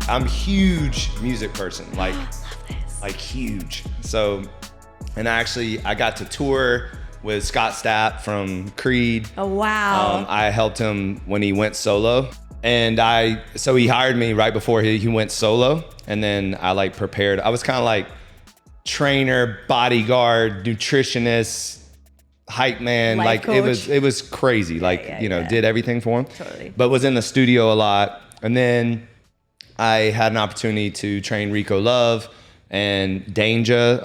I'm a huge music person, like huge. So, and I got to tour with Scott Stapp from Creed. Oh, wow. I helped him when he went solo. And so he hired me right before he went solo. And then I like prepared. I was kind of like trainer, bodyguard, nutritionist, hype man. Life like coach. it was crazy. Did everything for him. Totally. But was in the studio a lot. And then I had an opportunity to train Rico Love and Danger,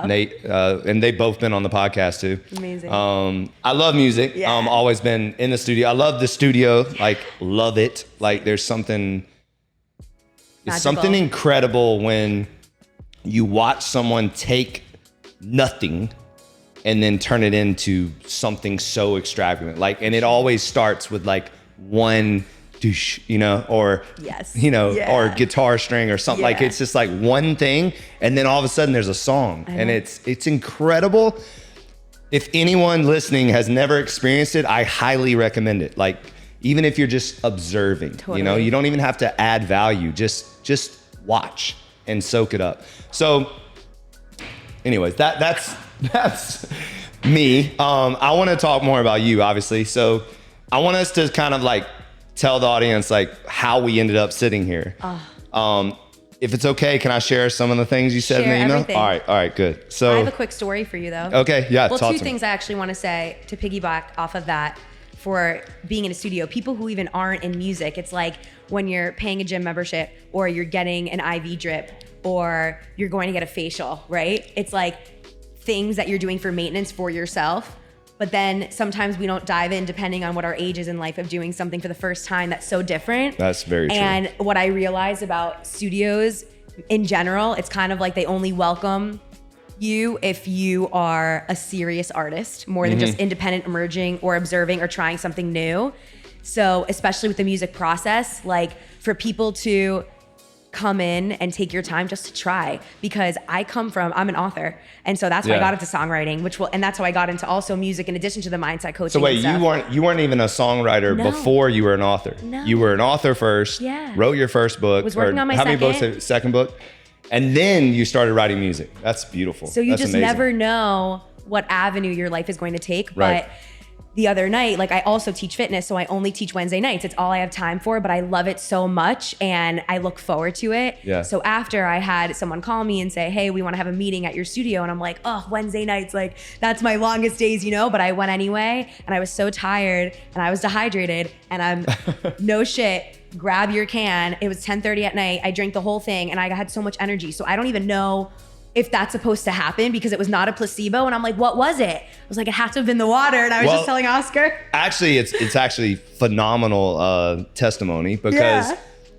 Nate, and they've both been on the podcast too. Amazing. I love music. Yeah. Always been in the studio. I love the studio. Like, love it. Like, there's something. Magical. It's something incredible when you watch someone take nothing and then turn it into something so extravagant. Like, and it always starts with like one douche, or or guitar string or something. Like, it's just like one thing, and then all of a sudden there's a song, and it's incredible. If anyone listening has never experienced it, I highly recommend it. Like, even if you're just observing, Totally. you don't even have to add value. Just watch and soak it up. So, anyways, that's me. I want to talk more about you, obviously. So, I want us to kind of like tell the audience like how we ended up sitting here. If it's okay, can I share some of the things you said in the email? Everything. All right, good. So I have a quick story for you though. Okay, yeah. Well, talk two to me. things I actually want to say to piggyback off of that for being in a studio. People who even aren't in music, it's like when you're paying a gym membership or you're getting an IV drip or you're going to get a facial, right? It's like things that you're doing for maintenance for yourself. But then sometimes we don't dive in depending on what our age is in life of doing something for the first time that's so different. That's very true. And what I realized about studios in general, it's kind of like they only welcome you if you are a serious artist more than just independent, emerging, or observing or trying something new. So especially with the music process, like for people to come in and take your time just to try, because I'm an author. And so that's why I got into songwriting, and that's how I got into also music in addition to the mindset coaching. So wait, and stuff. you weren't even a songwriter before you were an author. No. You were an author first. Yeah. Wrote your first book. Was working on my how many second. books? Second book. And then you started writing music. That's beautiful. So you That's just amazing. never know what avenue your life is going to take. Right. But the other night, like I also teach fitness, so I only teach Wednesday nights. It's all I have time for, but I love it so much and I look forward to it. Yeah. So after I had someone call me and say, hey, we want to have a meeting at your studio. And I'm like, oh, Wednesday nights, like that's my longest days, but I went anyway and I was so tired and I was dehydrated and I'm no shit. Grab your can. It was 10:30 at night. I drank the whole thing and I had so much energy. So I don't even know if that's supposed to happen because it was not a placebo. And I'm like, what was it? I was like, it had to have been the water. And I was just telling Oscar. Actually, it's actually phenomenal testimony because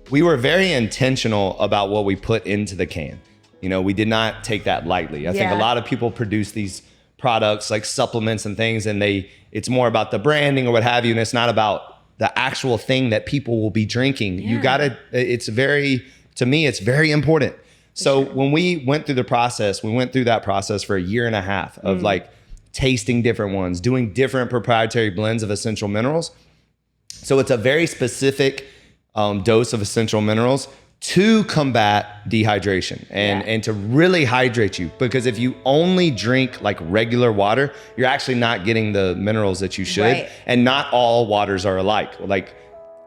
we were very intentional about what we put into the can. We did not take that lightly. I think a lot of people produce these products like supplements and things, and it's more about the branding or what have you. And it's not about the actual thing that people will be drinking. You gotta, to me, it's very important. So when we went through that process for a year and a half of like tasting different ones, doing different proprietary blends of essential minerals. So it's a very specific dose of essential minerals to combat dehydration and to really hydrate you. Because if you only drink like regular water, you're actually not getting the minerals that you should. Right. And not all waters are alike.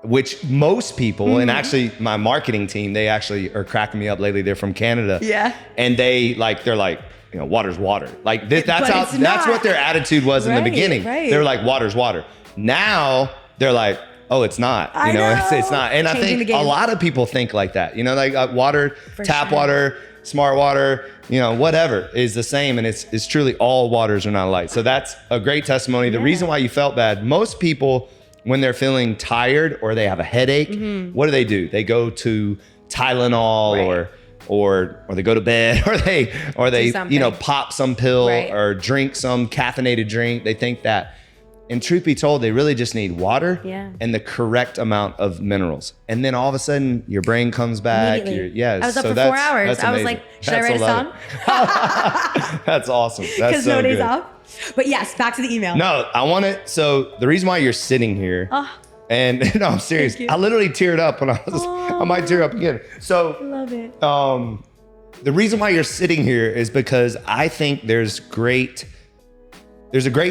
Which most people, and actually my marketing team, they actually are cracking me up lately. They're from Canada. Yeah. And they're like, water's water. Like that's what their attitude was in the beginning. Right. They were like, water's water. Now they're like, oh, it's not. It's not. And Changing I think a lot of people think like that. Like water, tap water, smart water, whatever is the same. And it's truly all waters are not alike. So that's a great testimony. The reason why you felt bad, most people, when they're feeling tired or they have a headache, what do? They go to Tylenol or they go to bed or they pop some pill or drink some caffeinated drink. They think that. And truth be told, they really just need water and the correct amount of minerals. And then all of a sudden your brain comes back. I was up for 4 hours. I was like, should I write a song? That's awesome. That's Because so no days good. off. But yes, back to the email. No, I want it. So the reason why you're sitting here And no, I'm serious. I literally teared up when I might tear up again. So I love it. The reason why you're sitting here is because I think there's a great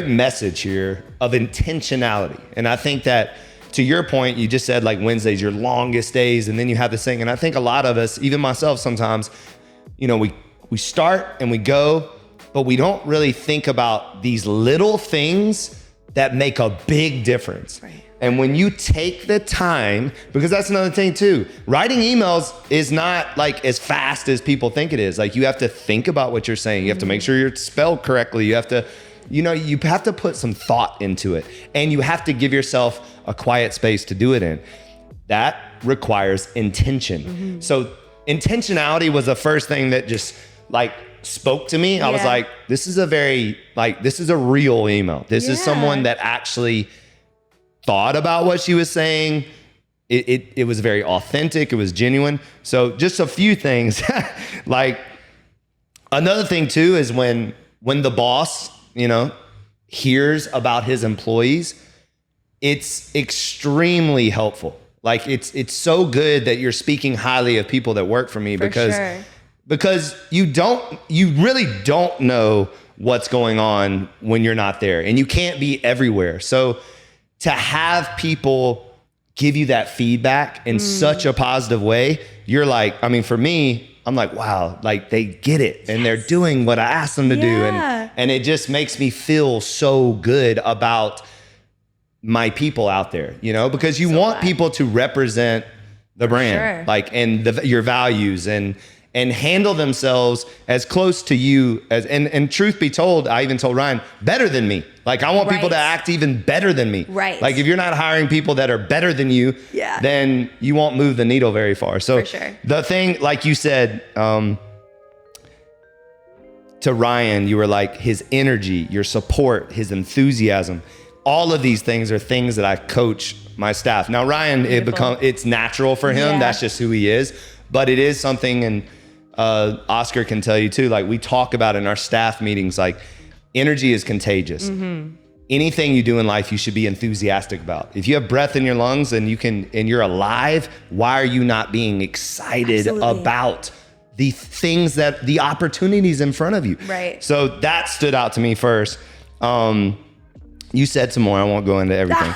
message here of intentionality. And I think that, to your point, you just said like Wednesday's your longest days, and then you have this thing. And I think a lot of us, even myself sometimes, you know, we start and we go, but we don't really think about these little things that make a big difference. Right. And when you take the time, because that's another thing too, writing emails is not like as fast as people think it is. Like, you have to think about what you're saying. You have to make sure you're spelled correctly. You have to, you know, you have to put some thought into it, and you have to give yourself a quiet space to do it in. That requires intention. So intentionality was the first thing that just like spoke to me. I was like, this is a real email. This is someone that actually thought about what she was saying. It was very authentic. It was genuine. So just a few things. Like, another thing too is when the boss, you know, hears about his employees, it's extremely helpful. Like, it's so good that you're speaking highly of people that work for me, because you really don't know what's going on when you're not there, and you can't be everywhere. So to have people give you that feedback in such a positive way, you're like, I mean, for me, I'm like, wow, like they get it and they're doing what I asked them to do. And it just makes me feel so good about my people out there, you know, because you want people to represent the brand, like, and your values, and handle themselves as close to you as, and truth be told, I even told Ryan, better than me. Like, I want people to act even better than me. Right. Like, if you're not hiring people that are better than you, then you won't move the needle very far. So the thing, like you said, to Ryan, you were like, his energy, your support, his enthusiasm, all of these things are things that I coach my staff. Now, Ryan, it's natural for him. That's just who he is. But it is something, and Oscar can tell you too, like, we talk about in our staff meetings, like, energy is contagious. Anything you do in life, you should be enthusiastic about. If you have breath in your lungs and you're alive, why are you not being excited about the things the opportunities in front of you? Right. So that stood out to me first. You said some more. I won't go into everything.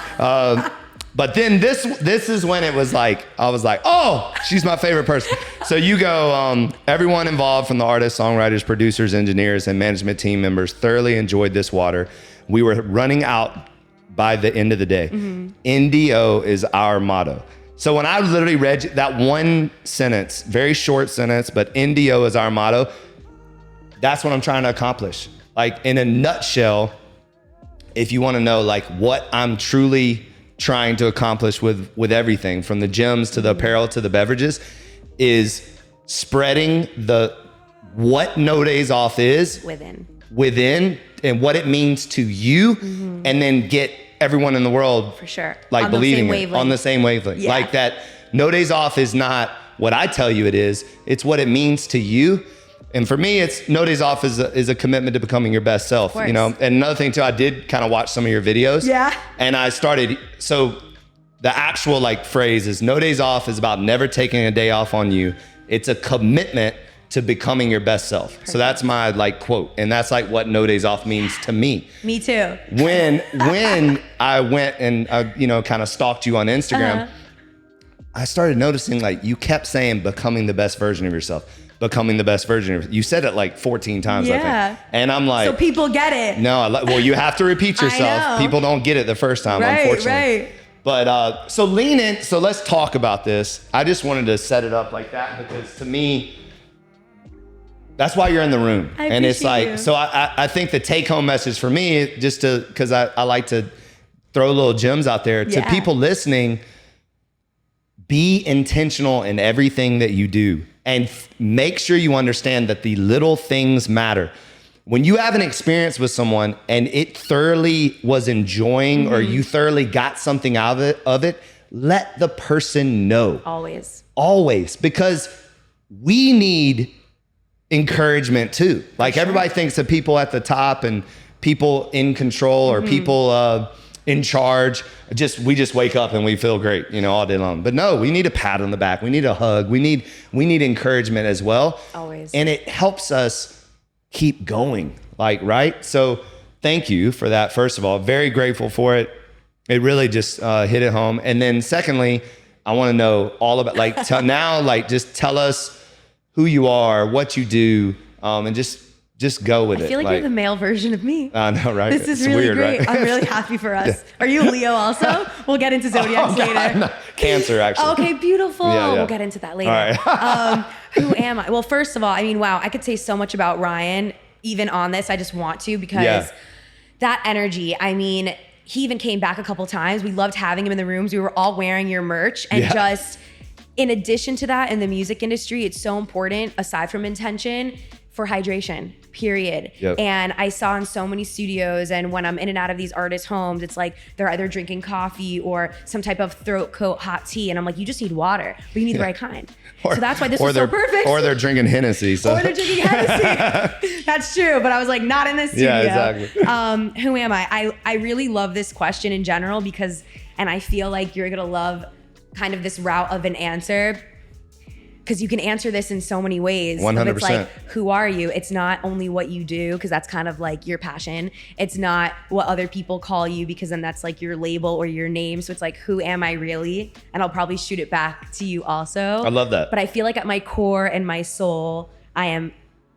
But then this is when it was like, I was like, oh, she's my favorite person. So you go, everyone involved, from the artists, songwriters, producers, engineers, and management team members, thoroughly enjoyed this water. We were running out by the end of the day. NDO is our motto. So when I literally read that one sentence, very short sentence, but NDO is our motto, that's what I'm trying to accomplish. Like, in a nutshell, if you want to know like what I'm truly trying to accomplish with everything, from the gyms to the apparel to the beverages, is spreading what No Days Off is within and what it means to you, and then get everyone in the world, for sure, like, on believing it on the same wavelength. Like, that No Days Off is not what I tell you it is, it's what it means to you. And for me, it's No Days Off is a commitment to becoming your best self, you know? And another thing too, I did kind of watch some of your videos. And I started, so the actual like phrase is, No Days Off is about never taking a day off on you. It's a commitment to becoming your best self. So that's my like quote. And that's like what No Days Off means to me. Me too. When I went and you know, kind of stalked you on Instagram, I started noticing like you kept saying becoming the best version of yourself. Becoming the best version of yourself. You said it like 14 times, I think. And I'm like, so people get it. No, well, you have to repeat yourself. People don't get it the first time, unfortunately. But so lean in. So let's talk about this. I just wanted to set it up like that because to me, that's why you're in the room. And it's like, so I think the take home message for me, just to, because I like to throw little gems out there to people listening, be intentional in everything that you do. And make sure you understand that the little things matter. When you have an experience with someone and it thoroughly was enjoying, or you thoroughly got something out of it, let the person know. Always. Because we need encouragement too. Like, everybody thinks that people at the top and people in control, or people in charge. We just wake up and we feel great, all day long. But no, we need a pat on the back. We need a hug. We need encouragement as well. Always. And it helps us keep going, right? So thank you for that. First of all, very grateful for it. It really just hit it home. And then secondly, I want to know all about just tell us who you are, what you do, and just go with it. I feel like you're the male version of me. I know, right? This is really weird, great. Right? I'm really happy for us. Yeah. Are you a Leo also? We'll get into zodiacs later. No. Cancer, actually. Okay, beautiful. Yeah. We'll get into that later. All right. Who am I? Well, first of all, wow, I could say so much about Ryan, even on this. I just want to, because that energy, he even came back a couple times. We loved having him in the rooms. We were all wearing your merch. And just in addition to that, in the music industry, it's so important, aside from intention, for hydration, period. Yep. And I saw in so many studios, and when I'm in and out of these artists' homes, it's like they're either drinking coffee or some type of throat coat hot tea. And I'm like, you just need water, but you need the right kind. So that's why this was so perfect. Or they're drinking Hennessy. So. Or they're drinking Hennessy. That's true. But I was like, not in this studio. Yeah, exactly. Who am I? I really love this question in general and I feel like you're going to love kind of this route of an answer, because you can answer this in so many ways. 100%. It's like, who are you? It's not only what you do, because that's kind of like your passion. It's not what other people call you, because then that's like your label or your name. So it's like, who am I really? And I'll probably shoot it back to you also. I love that. But I feel like at my core and my soul, I am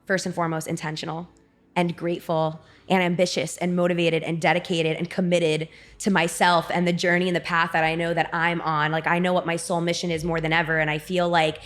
first and foremost intentional and grateful and ambitious and motivated and dedicated and committed to myself and the journey and the path that I know that I'm on. Like, I know what my soul mission is more than ever. And I feel like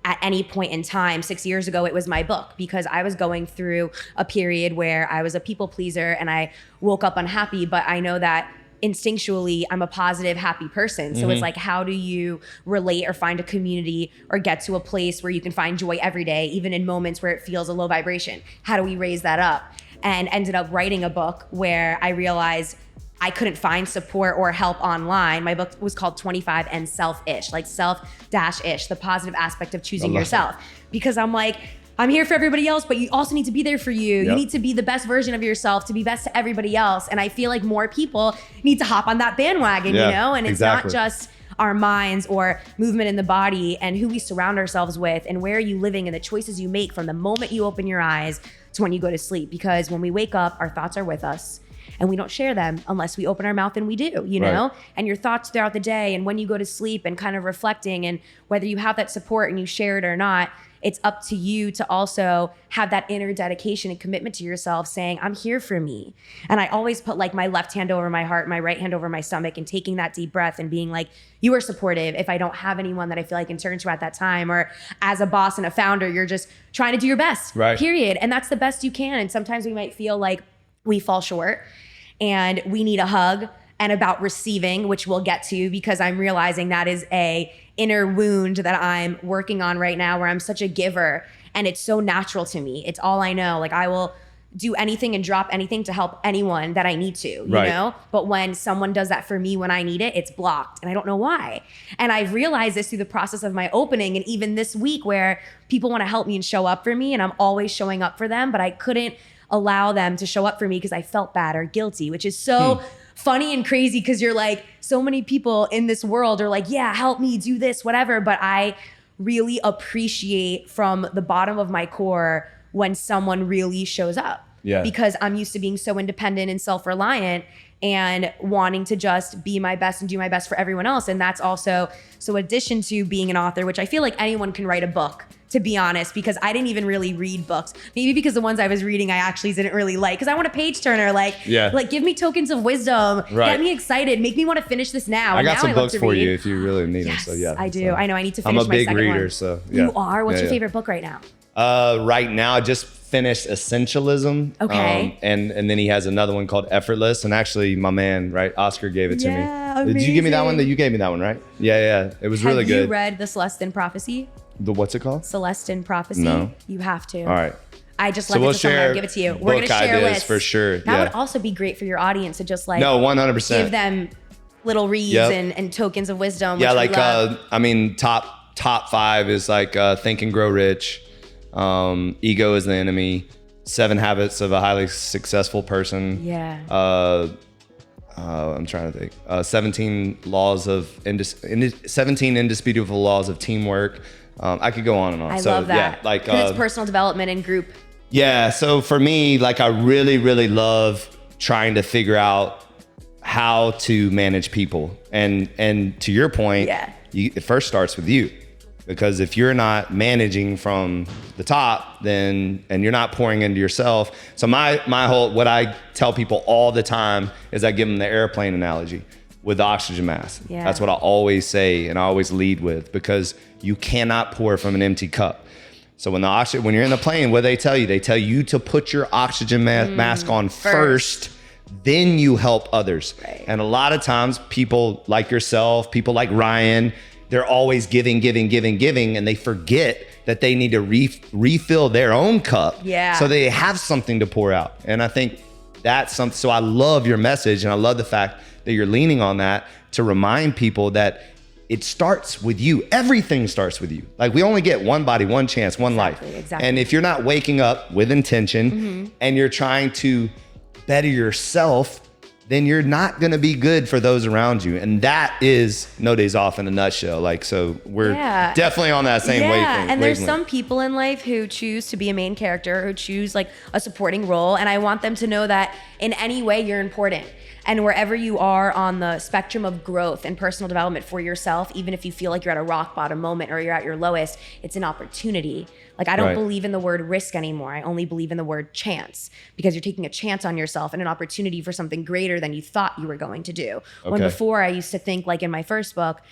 at any point in time, 6 years ago, it was my book, because I was going through a period where I was a people pleaser and I woke up unhappy. But I know that instinctually I'm a positive, happy person. So it's like, how do you relate or find a community or get to a place where you can find joy every day, even in moments where it feels a low vibration? How do we raise that up? And ended up writing a book where I realized I couldn't find support or help online. My book was called 25 and Self-ish, like self-ish, the positive aspect of choosing yourself. Because I'm like, I'm here for everybody else, but you also need to be there for you. Yep. You need to be the best version of yourself to be best to everybody else. And I feel like more people need to hop on that bandwagon, And it's not just our minds or movement in the body and who we surround ourselves with and where are you living and the choices you make from the moment you open your eyes to when you go to sleep. Because when we wake up, our thoughts are with us. And we don't share them unless we open our mouth, and we do, know? And your thoughts throughout the day and when you go to sleep and kind of reflecting, and whether you have that support and you share it or not, it's up to you to also have that inner dedication and commitment to yourself, saying, I'm here for me. And I always put like my left hand over my heart, my right hand over my stomach, and taking that deep breath and being like, you are supportive. If I don't have anyone that I feel I can turn to at that time, or as a boss and a founder, you're just trying to do your best, period. And that's the best you can. And sometimes we might feel like we fall short and we need a hug, and about receiving, which we'll get to, because I'm realizing that is a inner wound that I'm working on right now, where I'm such a giver and it's so natural to me. It's all I know. Like, I will do anything and drop anything to help anyone that I need to, you know? But when someone does that for me when I need it, it's blocked, and I don't know why. And I've realized this through the process of my opening, and even this week, where people want to help me and show up for me, and I'm always showing up for them, but I couldn't allow them to show up for me because I felt bad or guilty, which is so funny and crazy, because you're like, so many people in this world are like, yeah, help me do this, whatever. But I really appreciate from the bottom of my core when someone really shows up. Because I'm used to being so independent and self-reliant and wanting to just be my best and do my best for everyone else. And that's also, so in addition to being an author, which I feel like anyone can write a book, to be honest, because I didn't even really read books. Maybe because the ones I was reading, I actually didn't really like, because I want a page turner, like give me tokens of wisdom, get me excited, make me want to finish this now. I got some books for you if you really need them. So I do. I know I need to finish my second one. I'm a big reader, so You are? What's your favorite book right now? Right now, I just finished Essentialism. Okay. And then he has another one called Effortless. And actually, my man, Oscar gave it to me. Amazing. Did you give me that one? You gave me that one, right? Yeah. It was really good. Have you read The Celestine Prophecy? What's it called? Celestine Prophecy. No. You have to. All right. I just left it to someone. I'll give it to you. We're going to share lists. For sure. That would also be great for your audience to just 100%. give them little reads and tokens of wisdom. Yeah, top 5 is Think and Grow Rich. Ego is the Enemy. 7 Habits of a Highly Successful Person. I'm trying to think. 17 indisputable laws of teamwork. I could go on and on. I love that. Yeah, like it's personal development and group. Yeah. So for me, like I really, really love trying to figure out how to manage people. And to your point, it first starts with you. Because if you're not managing from the top, and you're not pouring into yourself. So my whole, what I tell people all the time is I give them the airplane analogy with the oxygen mask. Yeah. That's what I always say and I always lead with, because you cannot pour from an empty cup. So when you're in the plane, what they tell you? They tell you to put your oxygen mask on first, then you help others. Right. And a lot of times people like yourself, people like Ryan, they're always giving, and they forget that they need to refill their own cup so they have something to pour out. And I think that's something, so I love your message, and I love the fact that you're leaning on that to remind people that it starts with you. Everything starts with you. Like we only get one body, one chance, one life. Exactly. And if you're not waking up with intention and you're trying to better yourself, then you're not going to be good for those around you. And that is No Days Off in a nutshell. Like, so we're definitely on that same wavelength. And there's some people in life who choose to be a main character, who choose like a supporting role. And I want them to know that in any way you're important. And wherever you are on the spectrum of growth and personal development for yourself, even if you feel like you're at a rock bottom moment or you're at your lowest, it's an opportunity. Like I don't believe in the word risk anymore. I only believe in the word chance, because you're taking a chance on yourself and an opportunity for something greater than you thought you were going to do. Okay. When before I used to think, like in my first book,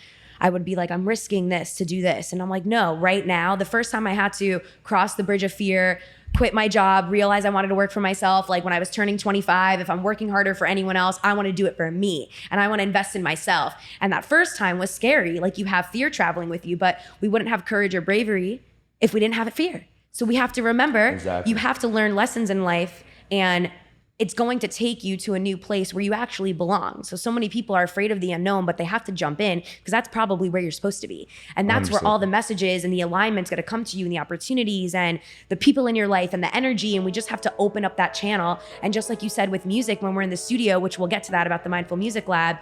I would be like, I'm risking this to do this. And I'm like, no, right now, the first time I had to cross the bridge of fear, quit my job, realize I wanted to work for myself. Like when I was turning 25, if I'm working harder for anyone else, I want to do it for me. And I want to invest in myself. And that first time was scary. Like you have fear traveling with you, but we wouldn't have courage or bravery if we didn't have fear. So we have to remember, you have to learn lessons in life, and it's going to take you to a new place where you actually belong. So many people are afraid of the unknown, but they have to jump in because that's probably where you're supposed to be. And that's 100%. Where all the messages and the alignment's going to come to you, and the opportunities and the people in your life and the energy. And we just have to open up that channel. And just like you said with music, when we're in the studio, which we'll get to that about the Mindful Music Lab,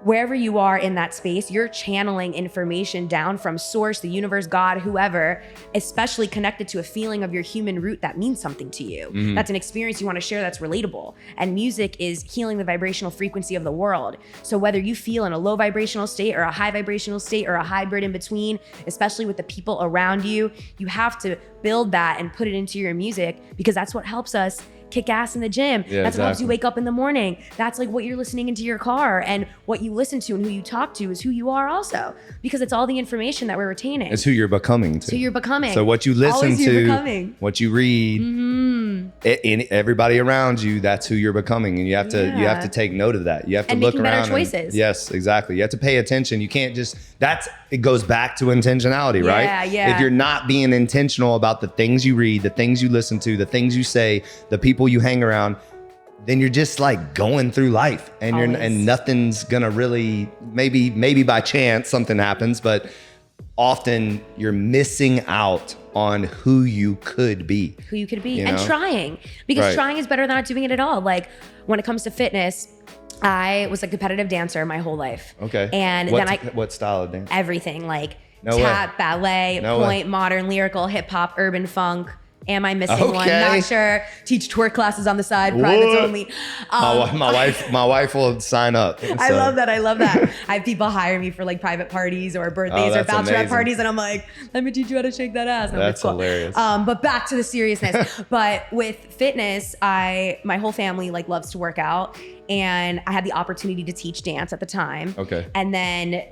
wherever you are in that space, you're channeling information down from source, the universe, God, whoever, especially connected to a feeling of your human root that means something to you. Mm-hmm. That's an experience you want to share that's relatable. And music is healing the vibrational frequency of the world. So whether you feel in a low vibrational state or a high vibrational state or a hybrid in between, especially with the people around you, you have to build that and put it into your music, because that's what helps us kick ass in the gym. That's what helps you wake up in the morning. That's like what you're listening into your car, and what you listen to and who you talk to is who you are also, because it's all the information that we're retaining. It's who you're becoming. It's who you're becoming. So what you listen to, what you read, everybody around you, that's who you're becoming. And you have to take note of that. You have to look around. And making better choices. Yes, exactly. You have to pay attention. You can't just, it goes back to intentionality, right? Yeah. If you're not being intentional about the things you read, the things you listen to, the things you say, the people you hang around, then you're just like going through life, and and nothing's gonna really, maybe by chance something happens, but often you're missing out on who you could be. And trying, because trying is better than not doing it at all. Like when it comes to fitness, I was a competitive dancer my whole life. Okay. And what style of dance? Everything, like tap, ballet, modern, lyrical, hip hop, urban funk. Am I missing one? Not sure. Teach twerk classes on the side, privates only. My wife will sign up. So. I love that. I have people hire me for like private parties or birthdays or bachelorette parties, and I'm like, let me teach you how to shake that ass. And that's hilarious. But back to the seriousness. But with fitness, my whole family like loves to work out, and I had the opportunity to teach dance at the time. Okay. And then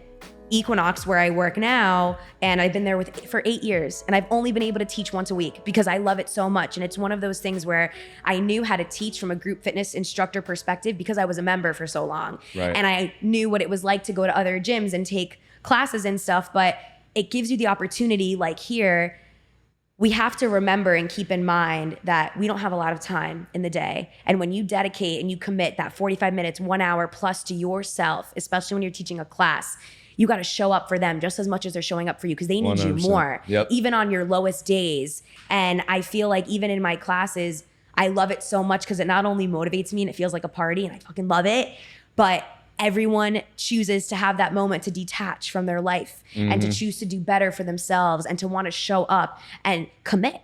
Equinox, where I work now, and I've been there for 8 years, and I've only been able to teach once a week because I love it so much. And it's one of those things where I knew how to teach from a group fitness instructor perspective because I was a member for so long. Right. And I knew what it was like to go to other gyms and take classes and stuff, but it gives you the opportunity, like here, we have to remember and keep in mind that we don't have a lot of time in the day. And when you dedicate and you commit that 45 minutes, 1 hour plus to yourself, especially when you're teaching a class, you got to show up for them just as much as they're showing up for you, because they need 100%. You more, even on your lowest days. And I feel like even in my classes, I love it so much because it not only motivates me and it feels like a party and I fucking love it, but everyone chooses to have that moment to detach from their life and to choose to do better for themselves and to want to show up and commit.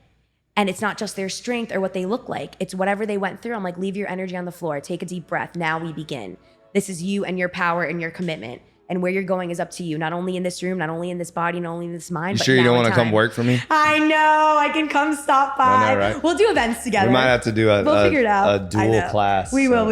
And it's not just their strength or what they look like. It's whatever they went through. I'm like, leave your energy on the floor. Take a deep breath. Now we begin. This is you and your power and your commitment. And where you're going is up to you. Not only in this room, not only in this body, not only in this mind. You sure you don't want to come work for me? I know. I can come stop by. I know, right? We'll do events together. We might have to do we'll figure it out. A dual class. We will.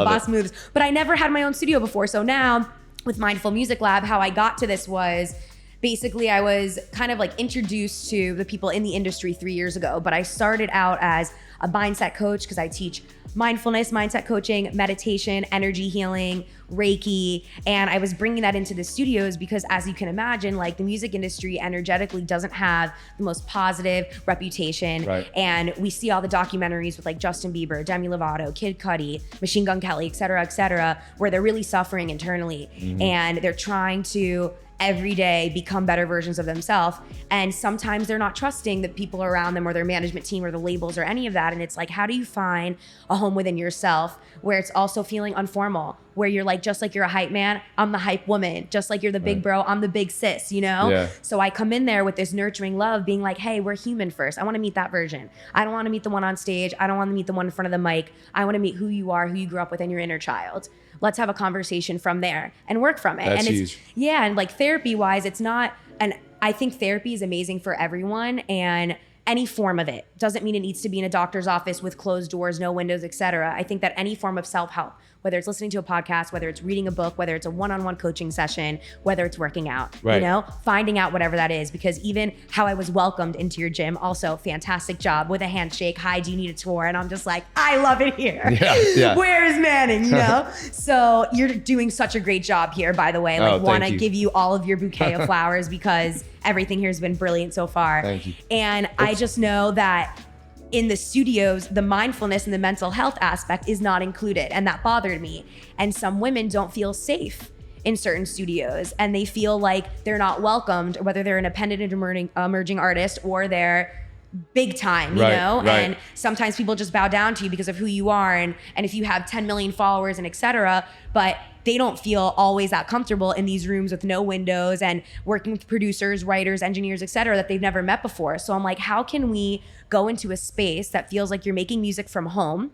Boss it. moves. But I never had my own studio before. So now with Mindful Music Lab, how I got to this was basically I was kind of like introduced to the people in the industry 3 years ago. But I started out as a mindset coach because I teach mindfulness, mindset coaching, meditation, energy healing, Reiki. And I was bringing that into the studios because, as you can imagine, like the music industry energetically doesn't have the most positive reputation. Right. And we see all the documentaries with like Justin Bieber, Demi Lovato, Kid Cudi, Machine Gun Kelly, et cetera, where they're really suffering internally and they're trying to every day become better versions of themselves. And sometimes they're not trusting the people around them or their management team or the labels or any of that. And it's like, how do you find a home within yourself where it's also feeling informal, where you're like, just like you're a hype man, I'm the hype woman. Just like you're the big bro, I'm the big sis, you know? Yeah. So I come in there with this nurturing love, being like, hey, we're human first. I want to meet that version. I don't want to meet the one on stage. I don't want to meet the one in front of the mic. I want to meet who you are, who you grew up with, and your inner child. Let's have a conversation from there and work from it. That's and huge. Yeah, and like therapy wise, it's not, and I think therapy is amazing for everyone, and any form of it. Doesn't mean it needs to be in a doctor's office with closed doors, no windows, etc. I think that any form of self-help, whether it's listening to a podcast, whether it's reading a book, whether it's a one-on-one coaching session, whether it's working out, you know, finding out whatever that is. Because even how I was welcomed into your gym, also fantastic job with a handshake. Hi, do you need a tour? And I'm just like, I love it here. Yeah. Where is Manning? You know? So you're doing such a great job here, by the way. Like, want to give you all of your bouquet of flowers because everything here has been brilliant so far. Thank you. And I just know that in the studios, the mindfulness and the mental health aspect is not included. And that bothered me. And some women don't feel safe in certain studios and they feel like they're not welcomed, whether they're an independent emerging artist or they're big time, you know? Right. And sometimes people just bow down to you because of who you are and if you have 10 million followers and et cetera, but they don't feel always that comfortable in these rooms with no windows and working with producers, writers, engineers, et cetera, that they've never met before. So I'm like, how can we go into a space that feels like you're making music from home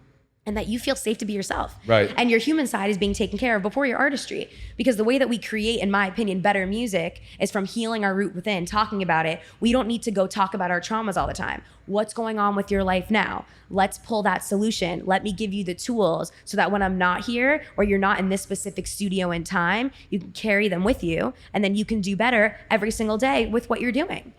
and that you feel safe to be yourself? Right. And your human side is being taken care of before your artistry. Because the way that we create, in my opinion, better music is from healing our root within, talking about it. We don't need to go talk about our traumas all the time. What's going on with your life now? Let's pull that solution. Let me give you the tools so that when I'm not here or you're not in this specific studio in time, you can carry them with you and then you can do better every single day with what you're doing.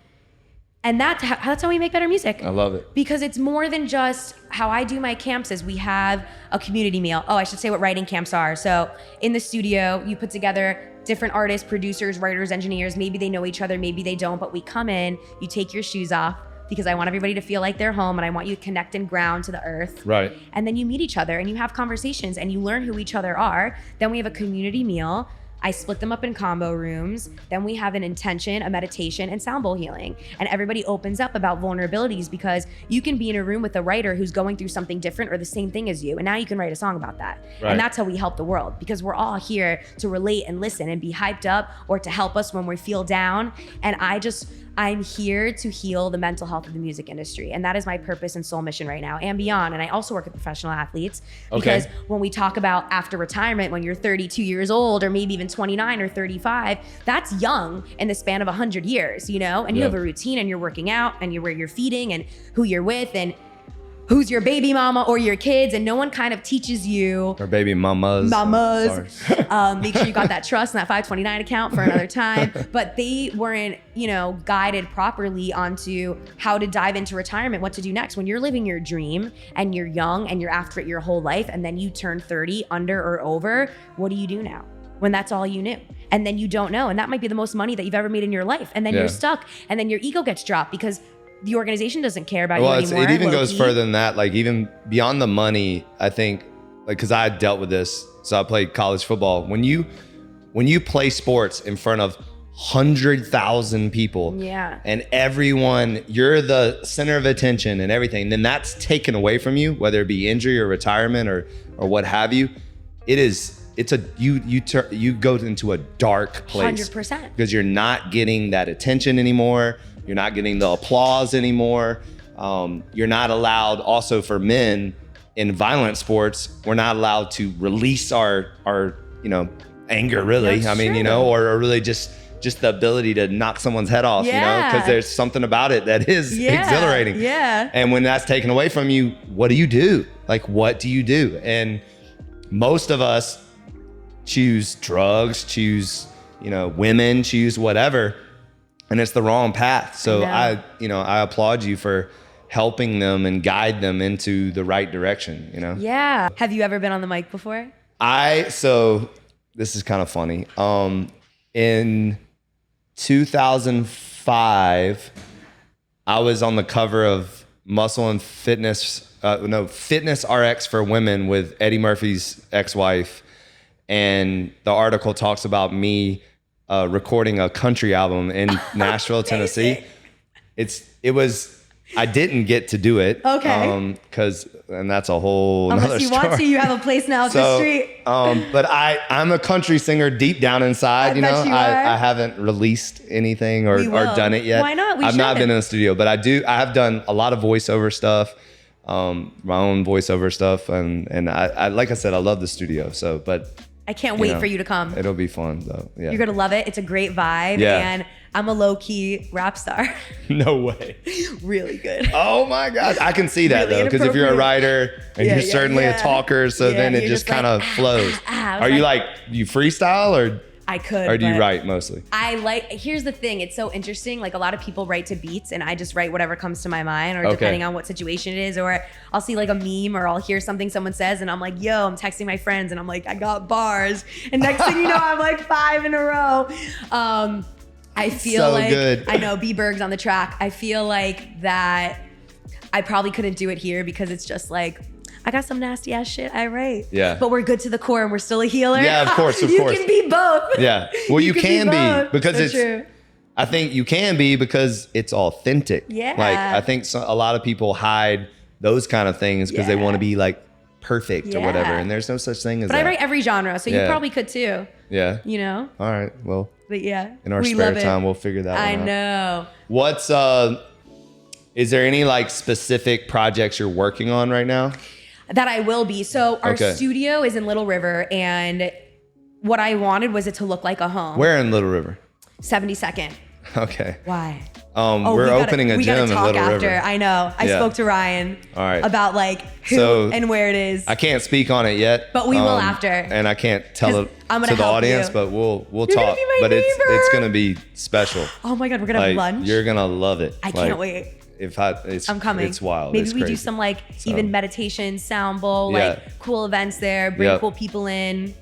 And that's how we make better music. I love it. Because it's more than just how I do my camps is we have a community meal. Oh, I should say what writing camps are. So in the studio, you put together different artists, producers, writers, engineers. Maybe they know each other, maybe they don't, but we come in, you take your shoes off because I want everybody to feel like they're home and I want you to connect and ground to the earth. Right. And then you meet each other and you have conversations and you learn who each other are. Then we have a community meal. I split them up in combo rooms. Then we have an intention, a meditation, and sound bowl healing. And everybody opens up about vulnerabilities because you can be in a room with a writer who's going through something different or the same thing as you. And now you can write a song about that. Right. And that's how we help the world because we're all here to relate and listen and be hyped up or to help us when we feel down. And I'm here to heal the mental health of the music industry. And that is my purpose and soul mission right now and beyond. And I also work with professional athletes because when we talk about after retirement, when you're 32 years old or maybe even 29 or 35, that's young in the span of 100 years, you know? And you have a routine and you're working out and you're where you're feeding and who you're with and who's your baby mama or your kids, and no one kind of teaches you. Or baby mamas. Make sure you got that trust and that 529 account for another time. But they weren't, guided properly onto how to dive into retirement, what to do next. When you're living your dream and you're young and you're after it your whole life, and then you turn 30 under or over, what do you do now? When that's all you knew. And then you don't know. And that might be the most money that you've ever made in your life. And then you're stuck. And then your ego gets dropped because the organization doesn't care about you anymore. It even goes further than that. Like even beyond the money, I think, like, cause I dealt with this. So I played college football. When you play sports in front of 100,000 people and everyone, you're the center of attention and everything, then that's taken away from you, whether it be injury or retirement or what have you. It is you go into a dark place 100%. because you're not getting that attention anymore. You're not getting the applause anymore. You're not allowed, also for men in violent sports, we're not allowed to release our anger really. That's true. Or really just the ability to knock someone's head off, because there's something about it that is exhilarating. Yeah. And when that's taken away from you, what do you do? Like, what do you do? And most of us choose drugs, choose, women, choose whatever, and it's the wrong path. So I applaud you for helping them and guide them into the right direction, Yeah. Have you ever been on the mic before? So this is kind of funny. In 2005, I was on the cover of Muscle and Fitness, Fitness RX for Women with Eddie Murphy's ex-wife. And the article talks about me recording a country album in Nashville, Tennessee. I didn't get to do it. Okay. And that's a whole nother story. Unless you want to, you have a place now at the street. But I'm a country singer deep down inside. I haven't released anything or done it yet. Why not? I've not been in the studio, but I have done a lot of voiceover stuff, my own voiceover stuff, and I like I said, I love the studio. But I can't wait for you to come. It'll be fun though. Yeah. You're gonna love it. It's a great vibe, and I'm a low-key rap star. No way. Really good. Oh my God. I can see that really though, because if you're a writer and you're certainly a talker, so then it just kind of flows. Are you you freestyle or? I could. Or do you write mostly? Here's the thing. It's so interesting. Like, a lot of people write to beats and I just write whatever comes to my mind, or depending on what situation it is, or I'll see like a meme or I'll hear something someone says and I'm like, yo, I'm texting my friends and I'm like, I got bars. And next thing you know, I'm like 5 in a row. I feel so like, good. I know B-Berg's on the track. I feel like that I probably couldn't do it here because it's just like, I got some nasty ass shit I write. Yeah. But we're good to the core and we're still a healer. Yeah, of course, of you course. You can be both. Yeah. Well, you can be because it's true. I think you can be because it's authentic. Yeah. Like, I think a lot of people hide those kind of things because they want to be like perfect or whatever. And there's no such thing as that. But I write every genre, so you probably could too. Yeah. All right. Well, but in our spare time, we'll figure that one out. I know. What's, is there any like specific projects you're working on right now? That I will be. So our studio is in Little River, and what I wanted was it to look like a home. Where in Little River? 72nd. Okay. Why? We're opening a gym in Little River. I know. I spoke to Ryan about like who and where it is. I can't speak on it yet, but we will after. And I can't tell it to the audience, but we'll talk. But it's gonna be special. Oh my God, we're gonna have lunch. You're gonna love it. I can't wait. I'm coming. It's wild. Maybe we do some even meditation, sound bowl, cool events there, bring cool people in.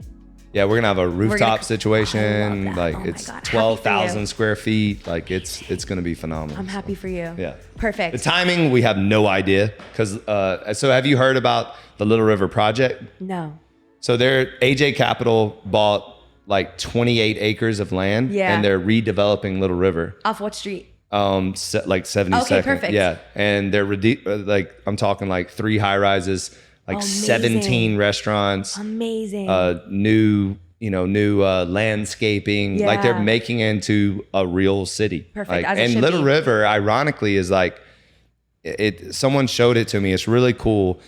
Yeah, we're gonna have a rooftop situation. It's 12,000 square feet. Like it's gonna be phenomenal. I'm happy for you. Yeah. Perfect. The timing, we have no idea. So have you heard about the Little River Project? No. So AJ Capital bought like 28 acres of land and they're redeveloping Little River. Off what street? Like 72nd. Okay, perfect. Yeah. And they're I'm talking like 3 high rises, like 17 restaurants. Amazing. New landscaping. Yeah. Like they're making it into a real city. Perfect. And Little River, ironically, is like someone showed it to me. It's really cool.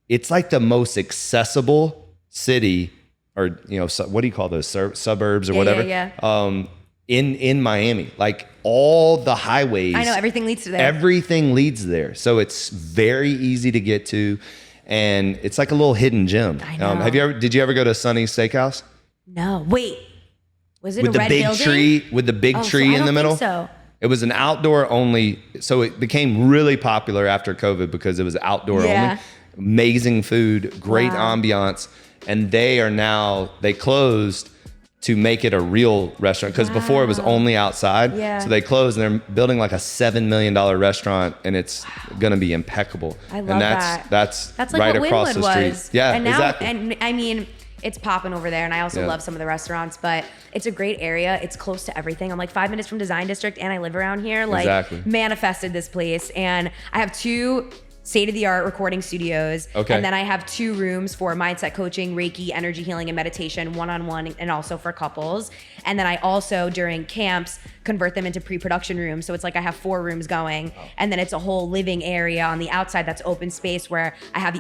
It's like the most accessible city, or what do you call those suburbs or whatever? Yeah. In Miami, like all the highways. I know, everything leads to there. Everything leads there. So it's very easy to get to. And it's like a little hidden gem. I know. Did you ever go to Sunny's Steakhouse? No. Wait. Was it with a red building? With the big tree in the middle? So. It was an outdoor only. So it became really popular after COVID because it was outdoor only. Amazing food, great ambiance. And they closed to make it a real restaurant, because before it was only outside. Yeah. So they closed and they're building like a $7 million restaurant, and it's going to be impeccable. I love that. That's like right what across Wynwood the was. street. Yeah, and now, exactly. And I mean, it's popping over there, and I also love some of the restaurants, but it's a great area. It's close to everything. I'm like 5 minutes from Design District, and I live around here. Manifested this place, and I have 2 state-of-the-art recording studios. Okay. And then I have 2 rooms for mindset coaching, Reiki, energy healing, and meditation, one-on-one, and also for couples. And then I also, during camps, convert them into pre-production rooms. So it's like I have 4 rooms going. And then it's a whole living area on the outside that's open space where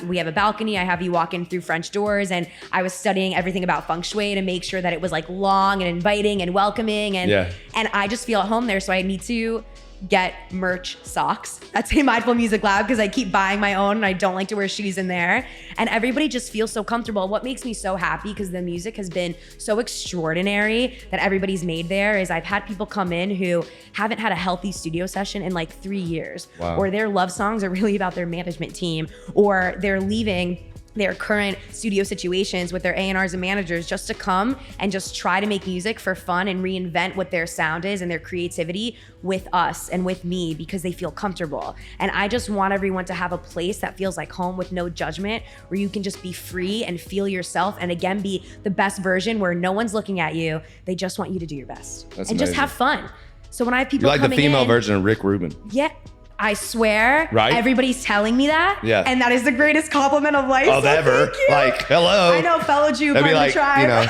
we have a balcony. I have you walk in through French doors. And I was studying everything about feng shui to make sure that it was like long and inviting and welcoming. And I just feel at home there. So I need to get merch socks that say Mindful Music Lab because I keep buying my own and I don't like to wear shoes in there. And everybody just feels so comfortable. What makes me so happy, because the music has been so extraordinary that everybody's made there, is I've had people come in who haven't had a healthy studio session in like 3 years. Wow. Or their love songs are really about their management team, or they're leaving their current studio situations with their A&Rs and managers just to come and just try to make music for fun and reinvent what their sound is and their creativity with us and with me, because they feel comfortable. And I just want everyone to have a place that feels like home with no judgment, where you can just be free and feel yourself and again be the best version, where no one's looking at you. They just want you to do your best. That's and amazing. just have fun. So when I have people You're like coming the female in, version of Rick Rubin. Yeah. I swear, right? Everybody's telling me that. Yeah. And that is the greatest compliment of life. Of ever. Thank you. Like, hello. I know, fellow Jew, part of the tribe. You know,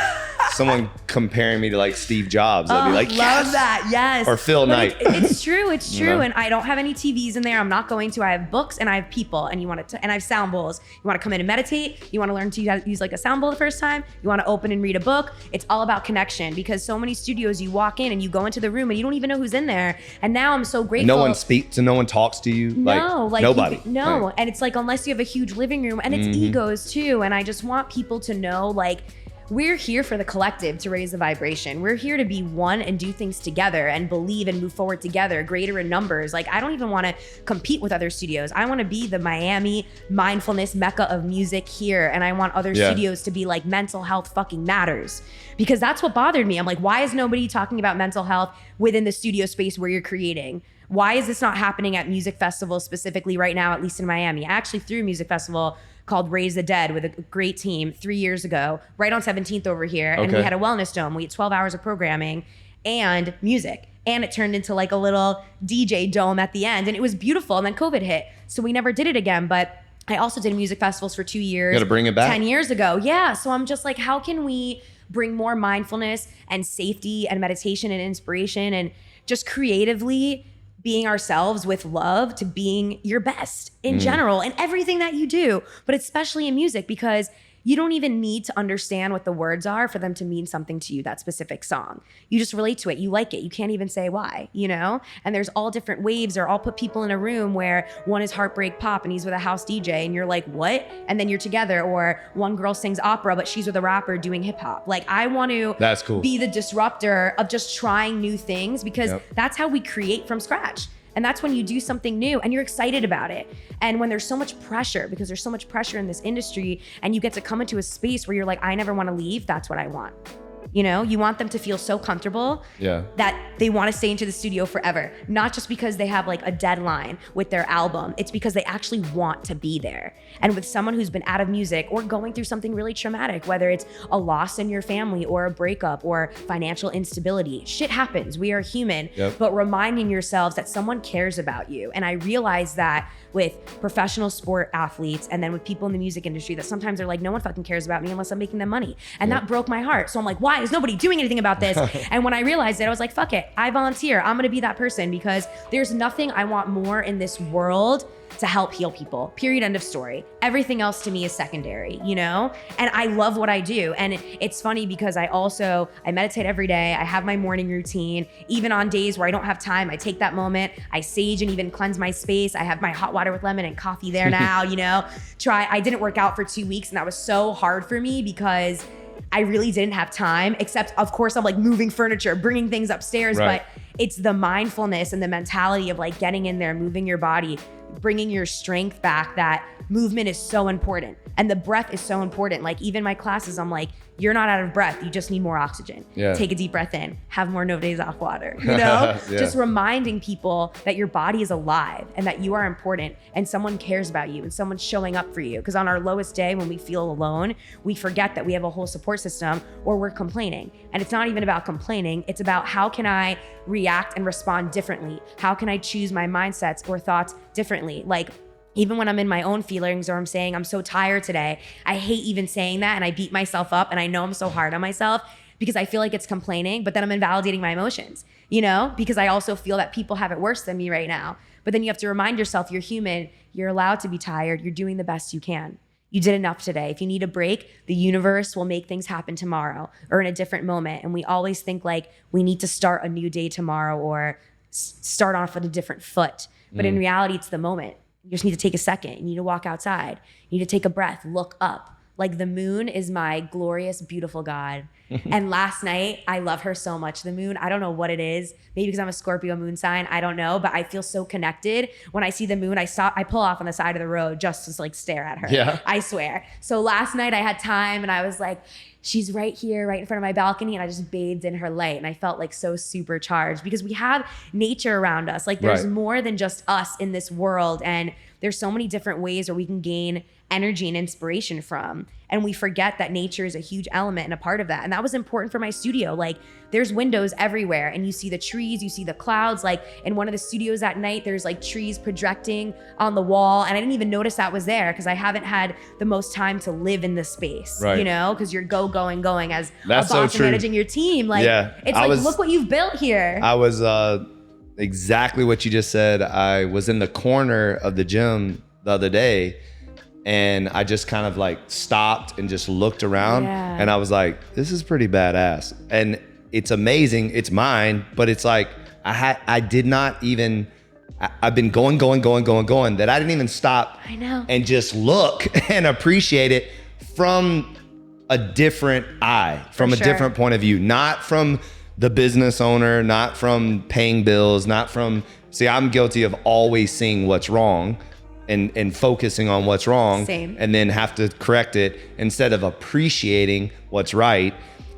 someone comparing me to like Steve Jobs. I'd be like, love that. Yes. Or Phil Knight. It's true. It's true. You know? And I don't have any TVs in there. I'm not going to. I have books and I have people, and and I have sound bowls. You want to come in and meditate? You want to learn to use like a sound bowl the first time? You want to open and read a book? It's all about connection, because so many studios you walk in and you go into the room and you don't even know who's in there. And now I'm so grateful. And no one speaks and no one talks to you. Like nobody. No. Right. And it's like, unless you have a huge living room, and it's egos too. And I just want people to know, like, we're here for the collective to raise the vibration. We're here to be one and do things together and believe and move forward together, greater in numbers. Like, I don't even want to compete with other studios. I want to be the Miami mindfulness mecca of music here. And I want other studios to be like, mental health fucking matters. Because that's what bothered me. I'm like, why is nobody talking about mental health within the studio space where you're creating? Why is this not happening at music festivals specifically right now, at least in Miami? I actually threw a music festival called Raise the Dead with a great team 3 years ago, right on 17th over here. And we had a wellness dome. We had 12 hours of programming and music. And it turned into like a little DJ dome at the end. And it was beautiful. And then COVID hit. So we never did it again. But I also did music festivals for 2 years. You gotta bring it back. 10 years ago. Yeah. So I'm just like, how can we bring more mindfulness and safety and meditation and inspiration and just creatively being ourselves with love to being your best in general in everything that you do, but especially in music, because you don't even need to understand what the words are for them to mean something to you, that specific song. You just relate to it. You like it. You can't even say why, you know? And there's all different waves, or I'll put people in a room where one is heartbreak pop and he's with a house DJ and you're like, what? And then you're together. Or one girl sings opera, but she's with a rapper doing hip hop. Like, I want to That's cool. be the disruptor of just trying new things, because that's how we create from scratch. And that's when you do something new and you're excited about it. And when there's so much pressure, because there's so much pressure in this industry, and you get to come into a space where you're like, I never want to leave, that's what I want. You know, you want them to feel so comfortable that they want to stay into the studio forever. Not just because they have like a deadline with their album. It's because they actually want to be there. And with someone who's been out of music or going through something really traumatic, whether it's a loss in your family or a breakup or financial instability, shit happens. We are human. But reminding yourselves that someone cares about you. And I realize that with professional sport athletes, and then with people in the music industry, that sometimes they're like, no one fucking cares about me unless I'm making them money. And that broke my heart. So I'm like, why is nobody doing anything about this? And when I realized it, I was like, fuck it, I volunteer. I'm gonna be that person, because there's nothing I want more in this world to help heal people, period, end of story. Everything else to me is secondary, you know? And I love what I do. And it's funny because I meditate every day. I have my morning routine. Even on days where I don't have time, I take that moment, I sage and even cleanse my space. I have my hot water with lemon and coffee there now, you know? I didn't work out for 2 weeks, and that was so hard for me because I really didn't have time, except of course I'm like moving furniture, bringing things upstairs, but it's the mindfulness and the mentality of like getting in there, moving your body, bringing your strength back. That movement is so important, and the breath is so important. Like, even my classes, I'm like, you're not out of breath, you just need more oxygen. Take a deep breath in, have more no days off water, you know? Just reminding people that your body is alive and that you are important and someone cares about you and someone's showing up for you. Because on our lowest day, when we feel alone, we forget that we have a whole support system, or we're complaining. And it's not even about complaining, it's about, how can I react and respond differently? How can I choose my mindsets or thoughts differently? Like, Even when I'm in my own feelings or I'm saying I'm so tired today, I hate even saying that and I beat myself up and I know I'm so hard on myself because I feel like it's complaining, but then I'm invalidating my emotions, you know, because I also feel that people have it worse than me right now. But then you have to remind yourself you're human, you're allowed to be tired, you're doing the best you can. You did enough today. If you need a break, the universe will make things happen tomorrow or in a different moment. And we always think like we need to start a new day tomorrow or start off with a different foot. But in reality, it's the moment. You just need to take a second. You need to walk outside. You need to take a breath, look up. Like the moon is my glorious, beautiful God. And last night, I love her so much. The moon, I don't know what it is. Maybe because I'm a Scorpio moon sign, I don't know. But I feel so connected. When I see the moon, I pull off on the side of the road just to like stare at her. Yeah. I swear. So last night I had time and I was like, she's right here, right in front of my balcony. And I just bathed in her light. And I felt like so supercharged because we have nature around us. Like there's more than just us in this world. And there's so many different ways where we can gain energy and inspiration from. And we forget that nature is a huge element and a part of that. And that was important for my studio. Like there's windows everywhere and you see the trees, you see the clouds. Like in one of the studios at night, there's like trees projecting on the wall. And I didn't even notice that was there because I haven't had the most time to live in this space, you know, because you're going as That's a boss so true. and managing your team. Like it's like, look what you've built here. I was exactly what you just said. I was in the corner of the gym the other day and I just kind of like stopped and just looked around and I was like, this is pretty badass. And it's amazing. It's mine, but it's like, I've been going that I didn't even stop and just look and appreciate it from a different eye, from a different point of view, not from the business owner, not from paying bills, not from, I'm guilty of always seeing what's wrong and focusing on what's wrong. Same. And then have to correct it instead of appreciating what's right.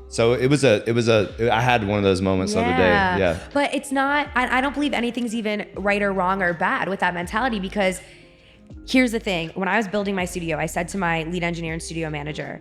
So I had one of those moments the other day. Yeah. But it's not, I don't believe anything's even right or wrong or bad with that mentality because here's the thing. When I was building my studio, I said to my lead engineer and studio manager,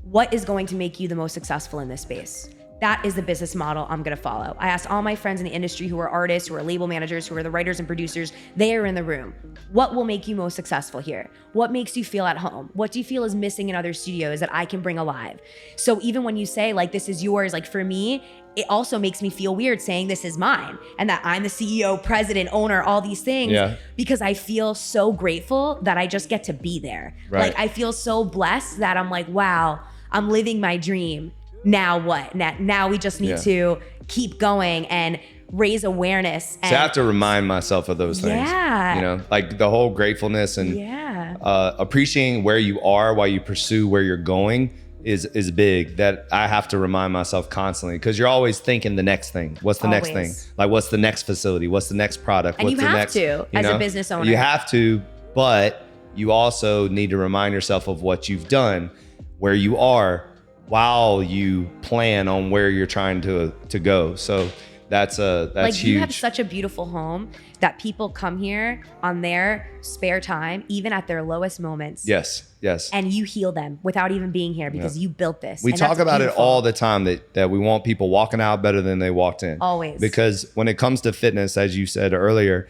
what is going to make you the most successful in this space? That is the business model I'm gonna follow. I asked all my friends in the industry who are artists, who are label managers, who are the writers and producers, they are in the room. What will make you most successful here? What makes you feel at home? What do you feel is missing in other studios that I can bring alive? So even when you say like, this is yours, like for me, it also makes me feel weird saying this is mine and that I'm the CEO, president, owner, all these things because I feel so grateful that I just get to be there. Like I feel so blessed that I'm like, wow, I'm living my dream. Now what? Now we just need to keep going and raise awareness. And so I have to remind myself of those things. Yeah. You know, like the whole gratefulness and appreciating where you are while you pursue where you're going is big. That I have to remind myself constantly because you're always thinking the next thing. What's the next thing? Like what's the next facility? What's the next product? And what's you have next, to as a business owner. You have to, but you also need to remind yourself of what you've done, where you are, while you plan on where you're trying to go. So that's like huge. You have such a beautiful home that people come here on their spare time, even at their lowest moments. Yes. And you heal them without even being here because you built this. We talk about it all the time that we want people walking out better than they walked in. Always. Because when it comes to fitness, as you said earlier,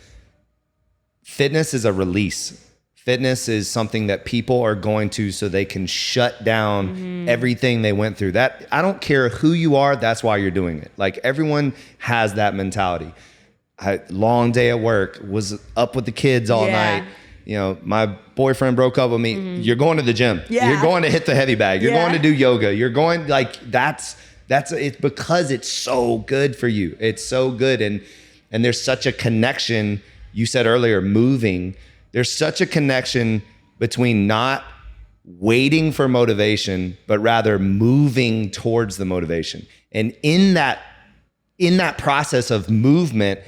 fitness is a release. Fitness is something that people are going to so they can shut down everything they went through. That I don't care who you are, that's why you're doing it. Like everyone has that mentality. Long day at work, was up with the kids all night. You know, my boyfriend broke up with me. You're going to the gym. You're going to hit the heavy bag. You're going to do yoga. You're going that's it's because it's so good for you. It's so good. And there's such a connection. You said earlier, moving. There's such a connection between not waiting for motivation, but rather moving towards the motivation. And in that process of movement,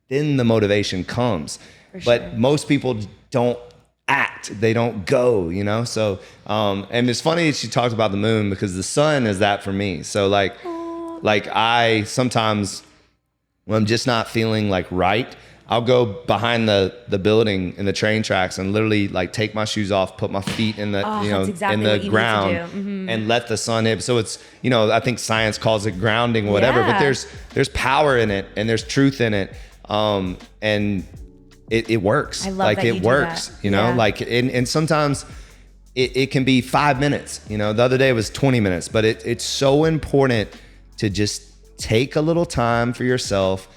then the motivation comes. But most people don't act, they don't go, you know? So, and it's funny that you talked about the moon because the sun is that for me. So like I sometimes, when I'm just not feeling like right, I'll go behind the building in the train tracks and literally like take my shoes off, put my feet in the in the ground and let the sun hit. So it's, you know, I think science calls it grounding, whatever, but there's power in it and there's truth in it. And it works. I love like that it you do works, that. you know, Yeah. like, and sometimes it can be 5 minutes, you know, the other day it was 20 minutes, but it's so important to just take a little time for yourself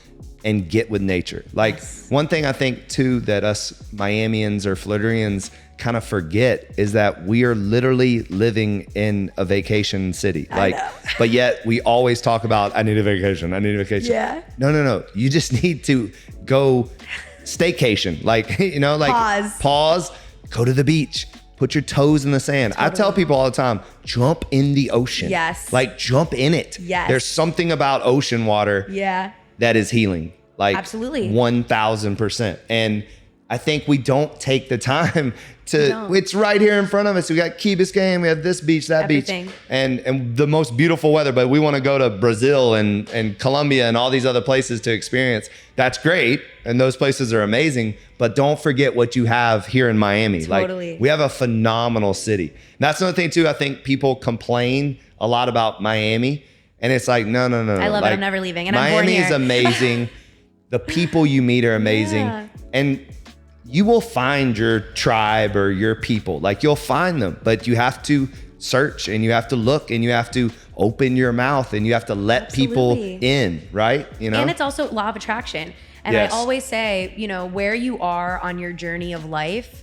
and get with nature. Like one thing I think too, that us Miamians or Floridians kind of forget is that we are literally living in a vacation city. Like, but yet we always talk about, I need a vacation. Yeah. No. You just need to go staycation. Like, you know, like pause, go to the beach, put your toes in the sand. Totally. I tell people all the time, jump in the ocean. Yes. Like jump in it. Yes. There's something about ocean water that is healing. Like absolutely 1000%. And I think we don't take the time to, it's right here in front of us. We got Key Biscayne, we have this beach, that beach, and the most beautiful weather, but we want to go to Brazil and Colombia and all these other places to experience. That's great. And those places are amazing, but don't forget what you have here in Miami. Totally. Like we have a phenomenal city. And that's another thing too. I think people complain a lot about Miami and it's like, no. I love like, it. I'm never leaving. And Miami I'm born here. is amazing. The people you meet are amazing. Yeah. And you will find your tribe or your people. Like you'll find them, but you have to search and you have to look and you have to open your mouth and you have to let people in, right? You know? And it's also law of attraction. And I always say, you know, where you are on your journey of life,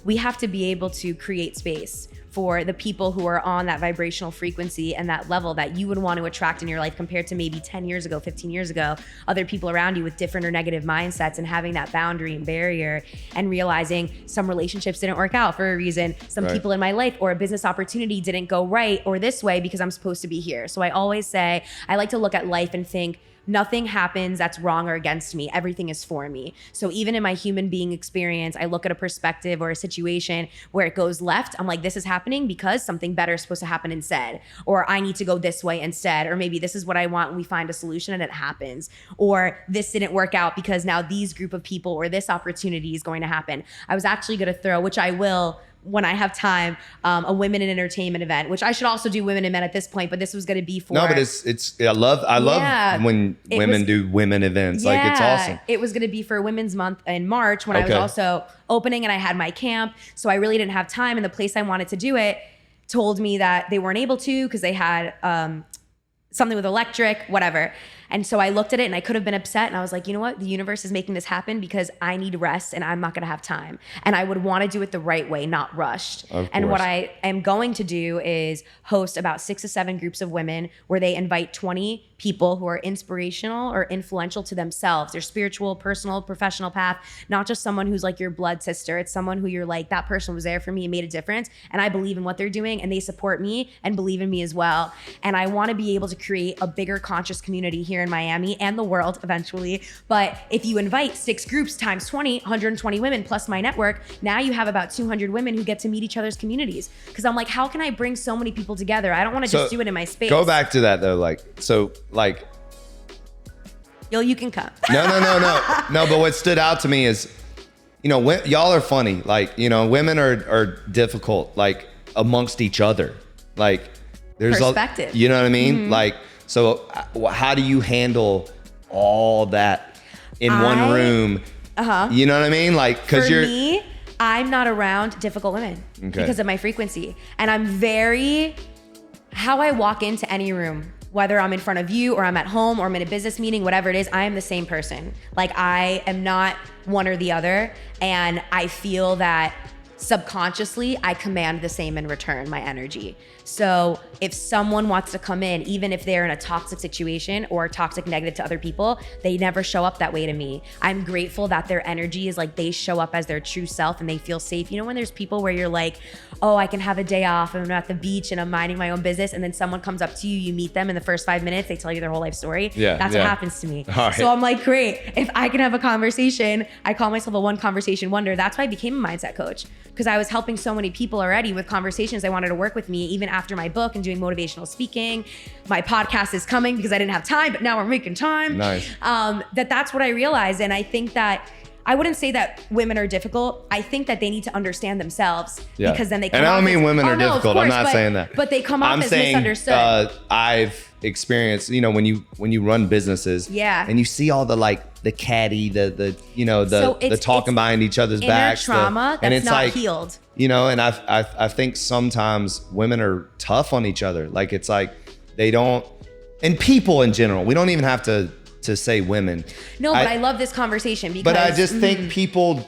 we have to be able to create space for the people who are on that vibrational frequency and that level that you would want to attract in your life compared to maybe 10 years ago, 15 years ago, other people around you with different or negative mindsets, and having that boundary and barrier and realizing some relationships didn't work out for a reason. Some people in my life or a business opportunity didn't go right or this way because I'm supposed to be here. So I always say, I like to look at life and think, nothing happens that's wrong or against me. Everything is for me. So even in my human being experience, I look at a perspective or a situation where it goes left. I'm like, this is happening because something better is supposed to happen instead. Or I need to go this way instead. Or maybe this is what I want and we find a solution and it happens. Or this didn't work out because now these group of people or this opportunity is going to happen. I was actually going to throw, which I will when I have time, a women in entertainment event, which I should also do women and men at this point, but this was going to be for. No, but I love when women do women events. Like it's awesome. It was going to be for Women's Month in March when I was also opening and I had my camp. So I really didn't have time, and the place I wanted to do it told me that they weren't able to because they had something with electric, whatever. And so I looked at it and I could have been upset. And I was like, you know what? The universe is making this happen because I need rest and I'm not going to have time. And I would want to do it the right way, not rushed. And what I am going to do is host about 6 to 7 groups of women where they invite 20 people who are inspirational or influential to themselves, their spiritual, personal, professional path, not just someone who's like your blood sister. It's someone who you're like, that person was there for me and made a difference. And I believe in what they're doing and they support me and believe in me as well. And I want to be able to create a bigger conscious community here in Miami and the world eventually. But if you invite 6 groups times 20, 120 women plus my network, now you have about 200 women who get to meet each other's communities. Because I'm like, how can I bring so many people together? I don't want to just do it in my space. Go back to that though. You can come. No, but what stood out to me is, you know, y'all are funny. Like, you know, women are difficult, like amongst each other. Like there's perspective. You know what I mean? Mm-hmm. Like, so how do you handle all that in one room? You know what I mean? Like, cause For me, I'm not around difficult women because of my frequency. And I'm how I walk into any room, whether I'm in front of you or I'm at home or I'm in a business meeting, whatever it is, I am the same person. Like I am not one or the other. And I feel that subconsciously, I command the same in return, my energy. So if someone wants to come in, even if they're in a toxic situation or toxic negative to other people, they never show up that way to me. I'm grateful that their energy is like they show up as their true self and they feel safe. You know, when there's people where you're like, oh, I can have a day off and I'm at the beach and I'm minding my own business, and then someone comes up to you, you meet them in the first 5 minutes, they tell you their whole life story. That's what happens to me. Right. So I'm like, great. If I can have a conversation, I call myself a one conversation wonder. That's why I became a mindset coach, because I was helping so many people already with conversations. They wanted to work with me even after my book and doing motivational speaking. My podcast is coming because I didn't have time, but now we're making time. Nice. That's what I realized. And I think that I wouldn't say that women are difficult. I think that they need to understand themselves because then they come and I don't mean women are difficult. Course, I'm not saying that. But they come off as misunderstood. I've experienced, you know, when you run businesses and you see all the like the catty, the talking behind each other's backs, trauma that's not healed. You know, and I think sometimes women are tough on each other. Like it's like they don't, and people in general. We don't even have to say women. No, but I love this conversation because. But I just think people,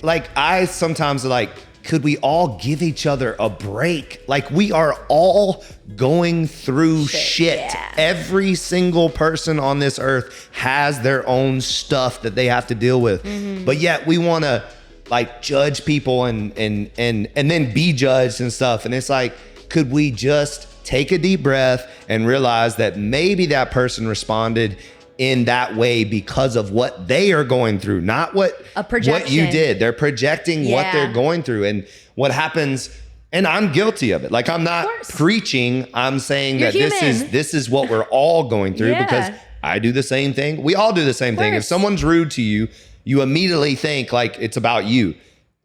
I sometimes like, could we all give each other a break? Like we are all going through shit. Yeah. Every single person on this earth has their own stuff that they have to deal with. But yet we want to like judge people and then be judged and stuff. And it's like, could we just take a deep breath and realize that maybe that person responded in that way because of what they are going through, not what you did. They're projecting what they're going through and what happens. And I'm guilty of it. Like I'm not preaching. I'm saying that this is what we're all going through because I do the same thing. We all do the same thing. If someone's rude to you, you immediately think like it's about you.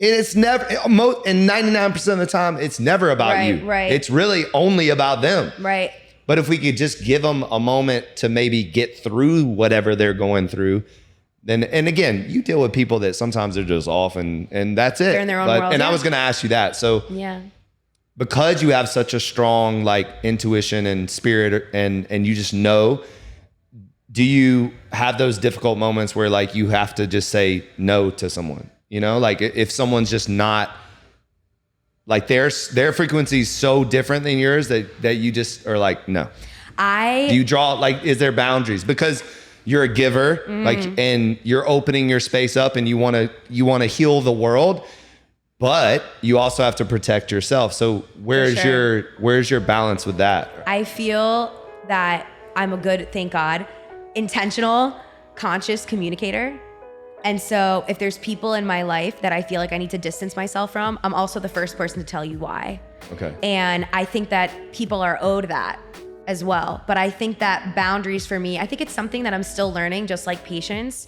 And it's never, and 99% of the time, it's never about you. Right. It's really only about them. Right. But if we could just give them a moment to maybe get through whatever they're going through, then, and again, you deal with people that sometimes they're just off and that's it. They're in their own world. And I was going to ask you that. So because you have such a strong like intuition and spirit and you just know, do you have those difficult moments where like you have to just say no to someone? You know, like if someone's just not, like their frequency is so different than yours that you just are like, no. Do you draw, like, is there boundaries? Because you're a giver, like, and you're opening your space up and you want to heal the world, but you also have to protect yourself. So where's your balance with that? I feel that I'm a good, thank God, intentional, conscious communicator. And so if there's people in my life that I feel like I need to distance myself from, I'm also the first person to tell you why. Okay. And I think that people are owed that as well. But I think that boundaries for me, I think it's something that I'm still learning, just like patience.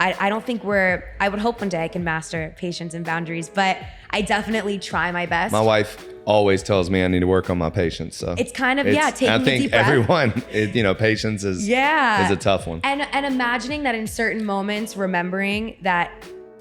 I don't think I would hope one day I can master patience and boundaries, but I definitely try my best. My wife always tells me I need to work on my patience. So it's kind of, taking a deep breath. I think everyone, patience is a tough one. And imagining that in certain moments, remembering that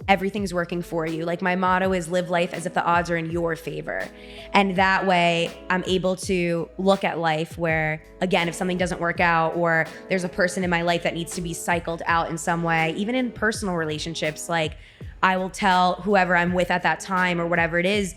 everything's working for you. Like my motto is live life as if the odds are in your favor. And that way I'm able to look at life where, again, if something doesn't work out or there's a person in my life that needs to be cycled out in some way, even in personal relationships, like I will tell whoever I'm with at that time or whatever it is,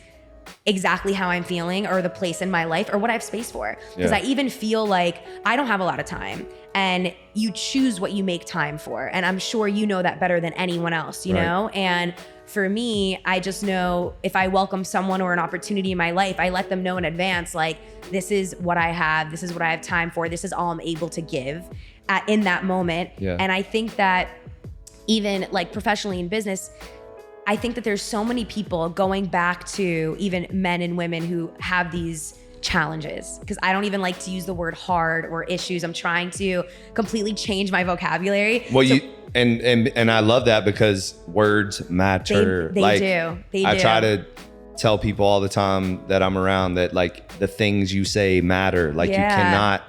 exactly how I'm feeling or the place in my life or what I have space for. Because I even feel like I don't have a lot of time and you choose what you make time for. And I'm sure you know that better than anyone else, you know? And for me, I just know if I welcome someone or an opportunity in my life, I let them know in advance, like, this is what I have. This is what I have time for. This is all I'm able to give in that moment. Yeah. And I think that even like professionally in business, I think that there's so many people going back to even men and women who have these challenges, because I don't even like to use the word hard or issues. I'm trying to completely change my vocabulary. Well, and I love that because words matter. They do. I try to tell people all the time that I'm around that like the things you say matter. Like you cannot,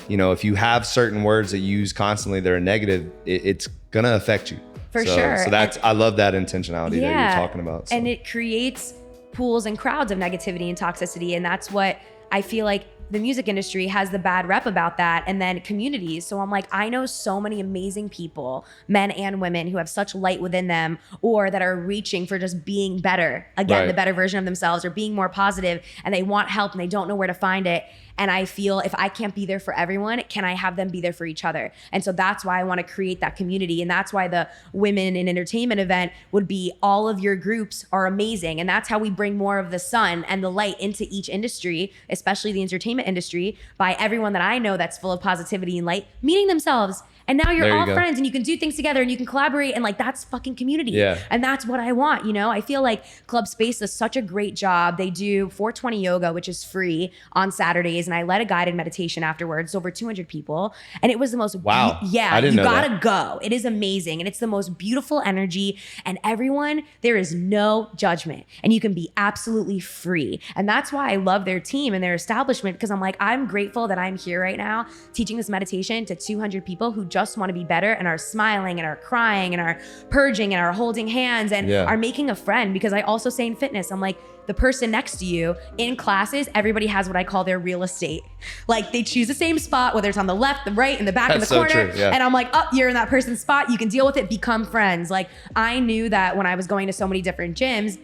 if you have certain words that you use constantly that are negative, it's gonna affect you. For sure. So I love that intentionality that you're talking about. So. And it creates pools and crowds of negativity and toxicity. And that's what I feel like the music industry has the bad rep about that. And then communities. So I'm like, I know so many amazing people, men and women, who have such light within them or that are reaching for just being better. Again, the better version of themselves or being more positive, and they want help and they don't know where to find it. And I feel if I can't be there for everyone, can I have them be there for each other? And so that's why I want to create that community. And that's why the Women in Entertainment event would be all of your groups are amazing. And that's how we bring more of the sun and the light into each industry, especially the entertainment industry, by everyone that I know that's full of positivity and light, meeting themselves. And now you're all friends and you can do things together and you can collaborate, and like that's fucking community. Yeah. And that's what I want, I feel like Club Space does such a great job. They do 420 yoga, which is free on Saturdays, and I led a guided meditation afterwards, over 200 people. And it was the most I didn't know gotta go. It is amazing. And it's the most beautiful energy, and everyone, there is no judgment and you can be absolutely free. And that's why I love their team and their establishment, because I'm like, I'm grateful that I'm here right now teaching this meditation to 200 people who just just want to be better and are smiling and are crying and are purging and are holding hands and are making a friend. Because I also say in fitness, I'm like, the person next to you in classes, everybody has what I call their real estate. Like they choose the same spot, whether it's on the left, the right, in the back, in the corner. True, yeah. And I'm like, oh, you're in that person's spot. You can deal with it, become friends. Like I knew that when I was going to so many different gyms,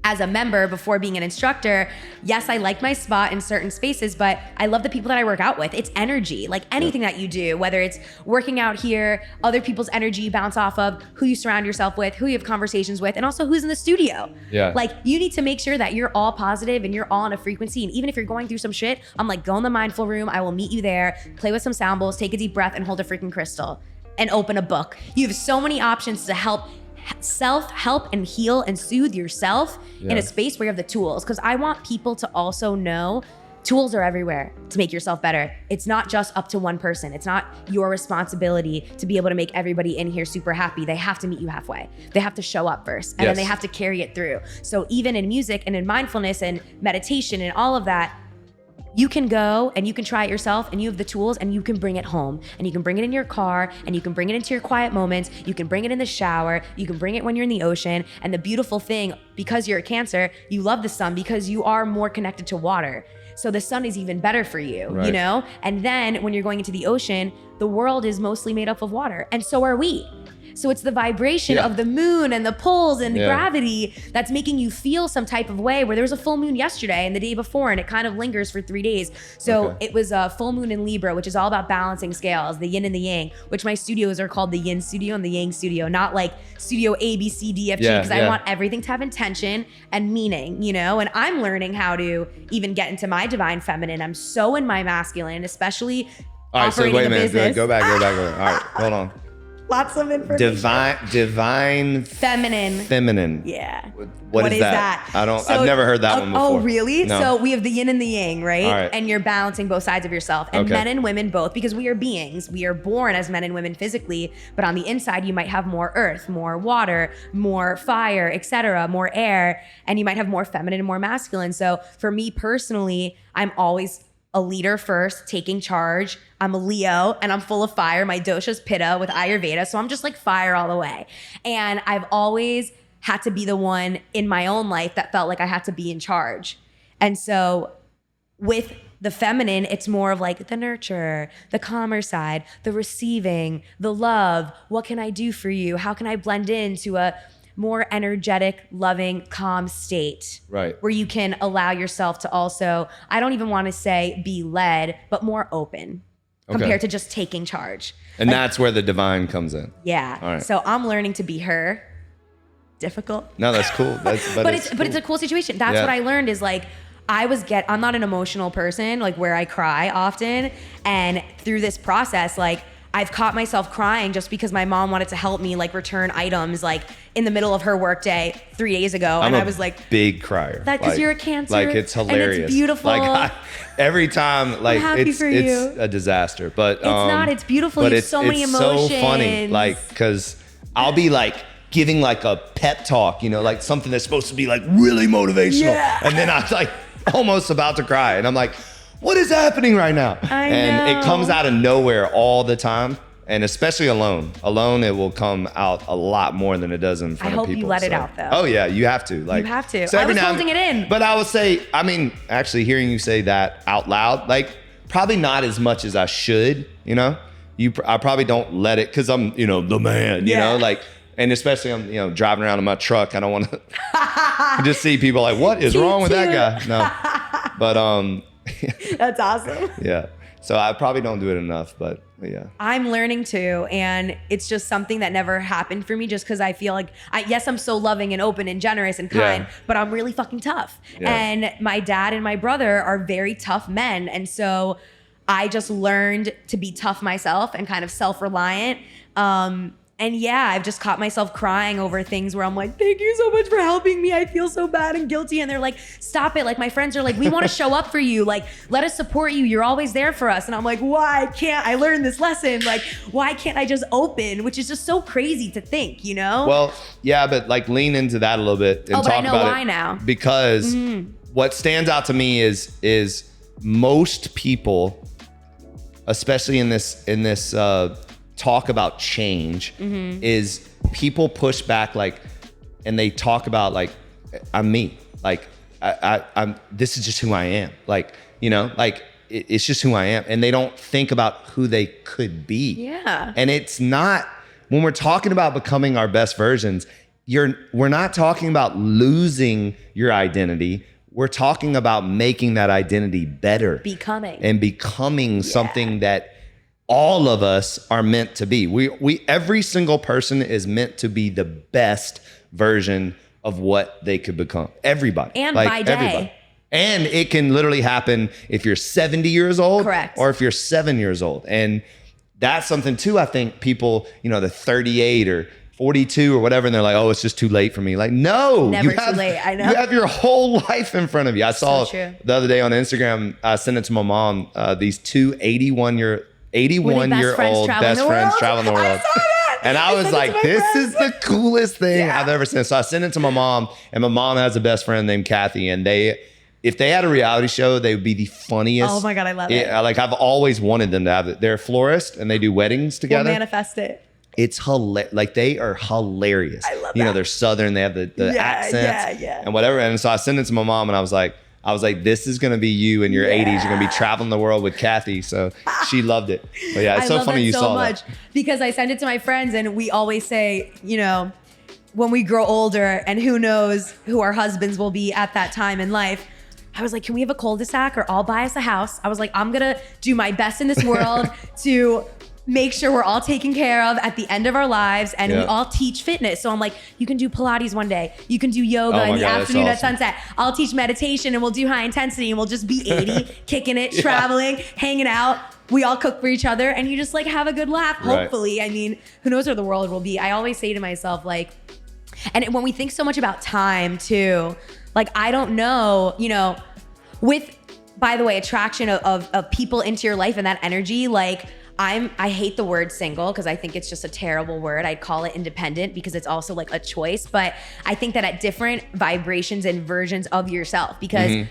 as a member before being an instructor, yes, I like my spot in certain spaces, but I love the people that I work out with. It's energy, like anything that you do, whether it's working out here, other people's energy you bounce off of, who you surround yourself with, who you have conversations with, and also who's in the studio. Yeah. Like you need to make sure that you're all positive and you're all on a frequency. And even if you're going through some shit, I'm like, go in the mindful room. I will meet you there, play with some sound bowls, take a deep breath and hold a freaking crystal and open a book. You have so many options to help self-help and heal and soothe yourself in a space where you have the tools. Because I want people to also know tools are everywhere to make yourself better. It's not just up to one person. It's not your responsibility to be able to make everybody in here super happy. They have to meet you halfway. They have to show up first and then they have to carry it through. So even in music and in mindfulness and meditation and all of that, you can go and you can try it yourself and you have the tools and you can bring it home and you can bring it in your car and you can bring it into your quiet moments. You can bring it in the shower. You can bring it when you're in the ocean. And the beautiful thing, because you're a Cancer, you love the sun because you are more connected to water. So the sun is even better for you, you know? And then when you're going into the ocean, the world is mostly made up of water and so are we. So it's the vibration of the moon and the poles and the gravity that's making you feel some type of way, where there was a full moon yesterday and the day before, and it kind of lingers for 3 days. So it was a full moon in Libra, which is all about balancing scales, the yin and the yang, which my studios are called the yin studio and the yang studio, not like studio A, B, C, D, F, G, because I want everything to have intention and meaning, you know? And I'm learning how to even get into my divine feminine. I'm so in my masculine, especially operating a business. Go back. All right, hold on. Lots of information. Divine feminine. Yeah. What is that? I've never heard that one before. Oh, really? No. So we have the yin and the yang, right? All right. And you're balancing both sides of yourself. And men and women both, because we are beings. We are born as men and women physically, but on the inside you might have more earth, more water, more fire, etc., more air, and you might have more feminine and more masculine. So for me personally, I'm always a leader first, taking charge. I'm a Leo and I'm full of fire. My dosha's Pitta with Ayurveda. So I'm just like fire all the way. And I've always had to be the one in my own life that felt like I had to be in charge. And so with the feminine, it's more of like the nurture, the calmer side, the receiving, the love. What can I do for you? How can I blend into a more energetic, loving, calm state, right? Where you can allow yourself to also, I don't even want to say be led, but more open compared to just taking charge. And like, that's where the divine comes in. Yeah. All right. So I'm learning to be her. Difficult. No, that's cool. But it's a cool situation. That's what I learned is like, I'm not an emotional person, like where I cry often. And through this process, like I've caught myself crying just because my mom wanted to help me like return items like in the middle of her workday 3 days ago. And I was like, big crier. That because you're a Cancer. Like it's hilarious. And it's beautiful. Like every time, like it's a disaster, but it's not, it's beautiful. But you have so many emotions. It's so funny. Like, cause I'll be like giving like a pep talk, you know, like something that's supposed to be like really motivational. Yeah. And then I'm like almost about to cry. And I'm like, what is happening right now? And it comes out of nowhere all the time. And especially alone. Alone, it will come out a lot more than it does in front of people. I hope you let it out though. Oh yeah, you have to. Like, you have to. So I was holding it in. But I would say, I mean, actually hearing you say that out loud, like probably not as much as I should, you know? I probably don't let it, cause I'm, you know, the man, you know, like, and especially I'm, you know, driving around in my truck. I don't want to just see people like, what is wrong with that guy? No, but that's awesome. Yeah. So I probably don't do it enough, but yeah. I'm learning to, and it's just something that never happened for me just because I feel like, yes, I'm so loving and open and generous and kind, but I'm really fucking tough. Yeah. And my dad and my brother are very tough men. And so I just learned to be tough myself and kind of self-reliant. And yeah, I've just caught myself crying over things where I'm like, thank you so much for helping me. I feel so bad and guilty. And they're like, stop it. Like my friends are like, we want to show up for you. Like, let us support you. You're always there for us. And I'm like, why can't I learn this lesson? Like, why can't I just open? Which is just so crazy to think, you know? Well, yeah, but like lean into that a little bit and talk about it. I know why now. Because what stands out to me is most people, especially in this talk about change is people push back, like, and they talk about like, I'm me, like I'm this is just who I am, like, you know, like it's just who I am, and they don't think about who they could be. Yeah. And it's not, when we're talking about becoming our best versions, we're not talking about losing your identity. We're talking about making that identity better. Becoming something that all of us are meant to be. We every single person is meant to be the best version of what they could become. Everybody. And like, by day. Everybody. And it can literally happen if you're 70 years old. Correct. Or if you're 7 years old. And that's something too, I think people, you know, they're 38 or 42 or whatever, and they're like, oh, it's just too late for me. Like, no. Never too late, I know. You have your whole life in front of you. I saw the other day on Instagram, I sent it to my mom, these two 81-year-old best friends traveling the world. And I was like, this is the coolest thing I've ever seen. So I sent it to my mom, and my mom has a best friend named Kathy, and if they had a reality show, they would be the funniest. Oh my God, I love it. Like, I've always wanted them to have it. They're a florist and they do weddings together. We'll manifest it. It's hilarious. Like, they are hilarious. I love that. You know, they're Southern, they have the accents and whatever. And so I sent it to my mom, and I was like, this is going to be you in your 80s. You're going to be traveling the world with Kathy. So she loved it. But yeah, it's so funny you saw that. Because I send it to my friends, and we always say, you know, when we grow older, and who knows who our husbands will be at that time in life, I was like, can we have a cul-de-sac, or I'll buy us a house? I was like, I'm gonna do my best in this world to make sure we're all taken care of at the end of our lives, and we all teach fitness. So I'm like, you can do Pilates one day, you can do yoga in the afternoon at sunset. I'll teach meditation, and we'll do high intensity, and we'll just be 80, kicking it, traveling, hanging out. We all cook for each other, and you just like have a good laugh, hopefully. I mean, who knows where the world will be. I always say to myself, like, and when we think so much about time too, like, I don't know, you know, with, by the way, attraction of people into your life and that energy, like, I hate the word single because I think it's just a terrible word. I'd call it independent because it's also like a choice. But I think that at different vibrations and versions of yourself, because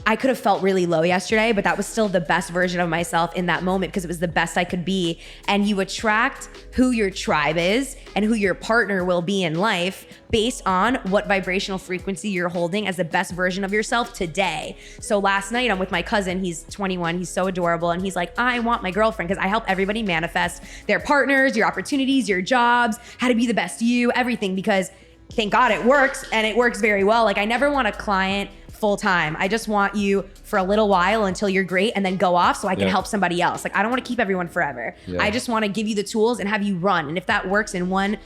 I could have felt really low yesterday, but that was still the best version of myself in that moment because it was the best I could be. And you attract who your tribe is and who your partner will be in life based on what vibrational frequency you're holding as the best version of yourself today. So last night I'm with my cousin, he's 21, he's so adorable. And he's like, I want my girlfriend, because I help everybody manifest their partners, your opportunities, your jobs, how to be the best you, everything, because thank God it works, and it works very well. Like, I never want a client full time. I just want you for a little while until you're great, and then go off so I can help somebody else. Like, I don't want to keep everyone forever. I just want to give you the tools and have you run. And if that works in one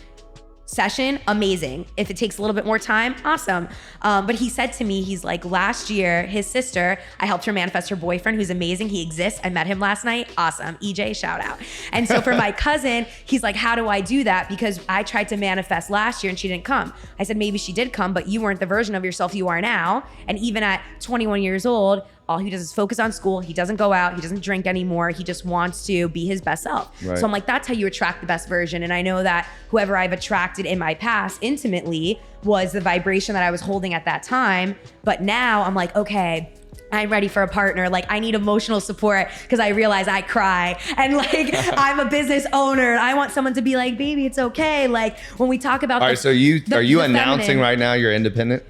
session, amazing. If it takes a little bit more time, awesome. But he said to me, he's like, last year, his sister, I helped her manifest her boyfriend, who's amazing. He exists. I met him last night. Awesome. EJ, shout out. And so for my cousin, he's like, how do I do that? Because I tried to manifest last year and she didn't come. I said, maybe she did come, but you weren't the version of yourself you are now. And even at 21 years old, all he does is focus on school. He doesn't go out. He doesn't drink anymore. He just wants to be his best self. Right. So I'm like, that's how you attract the best version. And I know that whoever I've attracted in my past intimately was the vibration that I was holding at that time. But now I'm like, okay, I'm ready for a partner. Like, I need emotional support because I realize I cry, and like, I'm a business owner and I want someone to be like, baby, it's okay. Like, when we talk about, all right, so are you announcing right now you're independent?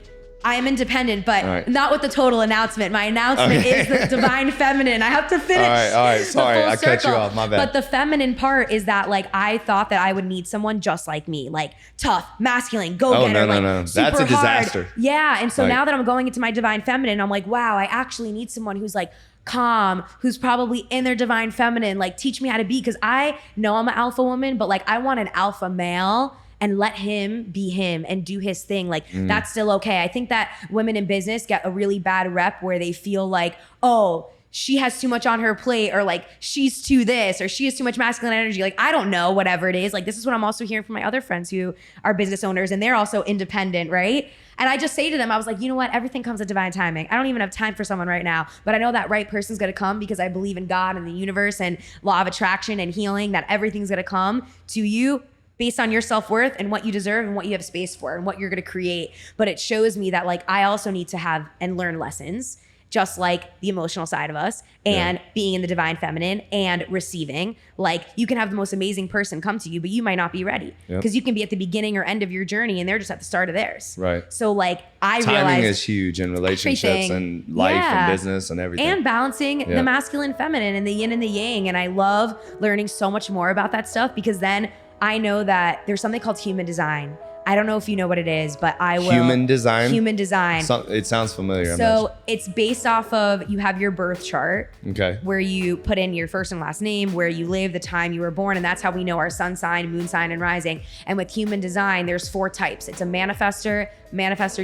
I am independent, but not with the total announcement. My announcement is the divine feminine. I have to finish. All right. Sorry, I cut you off. My bad. But the feminine part is that, like, I thought that I would need someone just like me, like tough, masculine, go-getter. No. That's a disaster. Hard. Yeah. And so now that I'm going into my divine feminine, I'm like, wow, I actually need someone who's like calm, who's probably in their divine feminine. Like, teach me how to be, because I know I'm an alpha woman, but like, I want an alpha male. And let him be him and do his thing. Like, that's still okay. I think that women in business get a really bad rep where they feel like, oh, she has too much on her plate, or like, she's too this, or she has too much masculine energy. Like, I don't know, whatever it is. Like, this is what I'm also hearing from my other friends who are business owners, and they're also independent, right? And I just say to them, I was like, you know what? Everything comes at divine timing. I don't even have time for someone right now, but I know that right person's gonna come because I believe in God and the universe and law of attraction and healing, that everything's gonna come to you based on your self-worth and what you deserve and what you have space for and what you're going to create. But it shows me that, like, I also need to have and learn lessons just like the emotional side of us and being in the divine feminine and receiving. Like you can have the most amazing person come to you, but you might not be ready because you can be at the beginning or end of your journey and they're just at the start of theirs. Right. So like timing is huge in relationships and life and business and everything. And balancing the masculine, feminine and the yin and the yang. And I love learning so much more about that stuff because then I know that there's something called human design. I don't know if you know what it is, but I will. Human design? Human design. It sounds familiar. So it's based off of, you have your birth chart. Okay. Where you put in your first and last name, where you live, the time you were born. And that's how we know our sun sign, moon sign, and rising. And with human design, there's 4 types. It's a manifestor,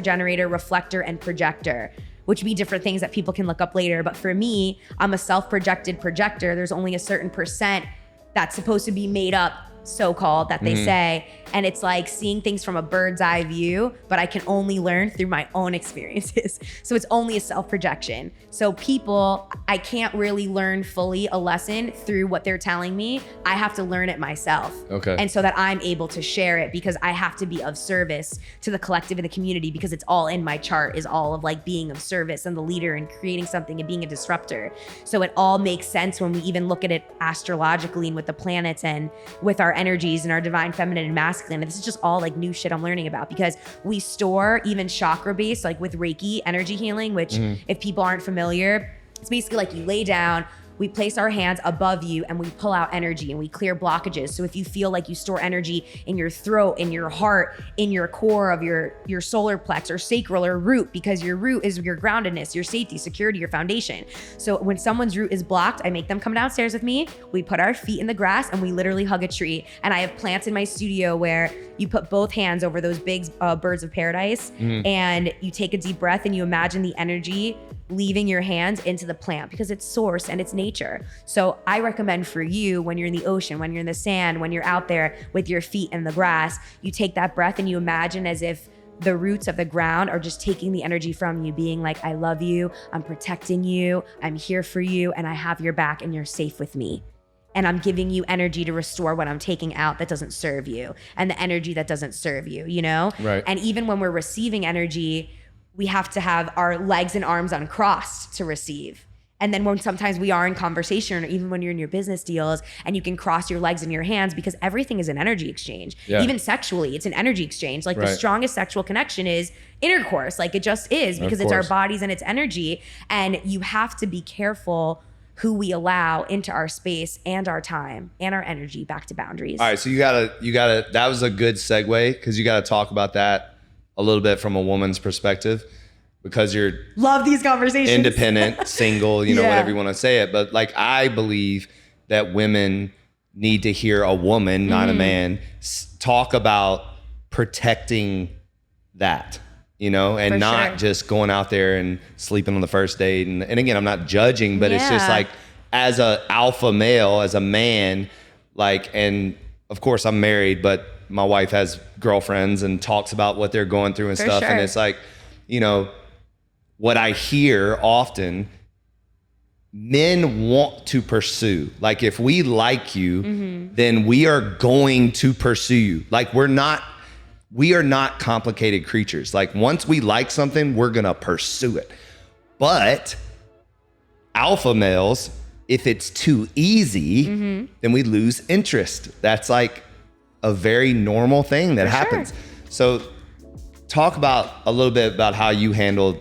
generator, reflector, and projector, which be different things that people can look up later. But for me, I'm a self-projected projector. There's only a certain percent that's supposed to be made up, so-called, that they say. And it's like seeing things from a bird's eye view, but I can only learn through my own experiences. So it's only a self-projection. So people, I can't really learn fully a lesson through what they're telling me. I have to learn it myself. Okay. And so that I'm able to share it because I have to be of service to the collective and the community because it's all in my chart, is all of like being of service and the leader and creating something and being a disruptor. So it all makes sense when we even look at it astrologically and with the planets and with our energies and our divine feminine and masculine. And this is just all like new shit I'm learning about because we store even chakra based, like with Reiki energy healing, which if people aren't familiar, it's basically like you lay down, we place our hands above you and we pull out energy and we clear blockages. So if you feel like you store energy in your throat, in your heart, in your core of your solar plex or sacral or root, because your root is your groundedness, your safety, security, your foundation. So when someone's root is blocked, I make them come downstairs with me. We put our feet in the grass and we literally hug a tree. And I have plants in my studio where you put both hands over those big birds of paradise and you take a deep breath and you imagine the energy leaving your hands into the plant because it's source and it's nature. So I recommend for you, when you're in the ocean, when you're in the sand, when you're out there with your feet in the grass, you take that breath and you imagine as if the roots of the ground are just taking the energy from you, being like, I love you, I'm protecting you, I'm here for you, and I have your back and you're safe with me. And I'm giving you energy to restore what I'm taking out that doesn't serve you and the energy that doesn't serve you, you know? Right. And even when we're receiving energy, we have to have our legs and arms uncrossed to receive. And then when sometimes we are in conversation, or even when you're in your business deals and you can cross your legs and your hands, because everything is an energy exchange. Yeah. Even sexually, it's an energy exchange. Like the strongest sexual connection is intercourse. Like it just is, because it's our bodies and it's energy. And you have to be careful who we allow into our space and our time and our energy. Back to boundaries. All right, so you gotta, that was a good segue, because you gotta talk about that a little bit from a woman's perspective, because you're love these conversations, independent, single, you know, whatever you want to say it. But like, I believe that women need to hear a woman, not a man, talk about protecting that, you know, and For not sure. just going out there and sleeping on the first date. And again, I'm not judging, but it's just like, as a alpha male, as a man, like, and of course I'm married, but my wife has girlfriends and talks about what they're going through and stuff. Sure. And it's like, you know, what I hear often, men want to pursue. Like, if we like you, then we are going to pursue you. Like, we are not complicated creatures. Like, once we like something, we're gonna pursue it. But alpha males, if it's too easy, then we lose interest. That's like a very normal thing that happens. Sure. So talk about a little bit about how you handle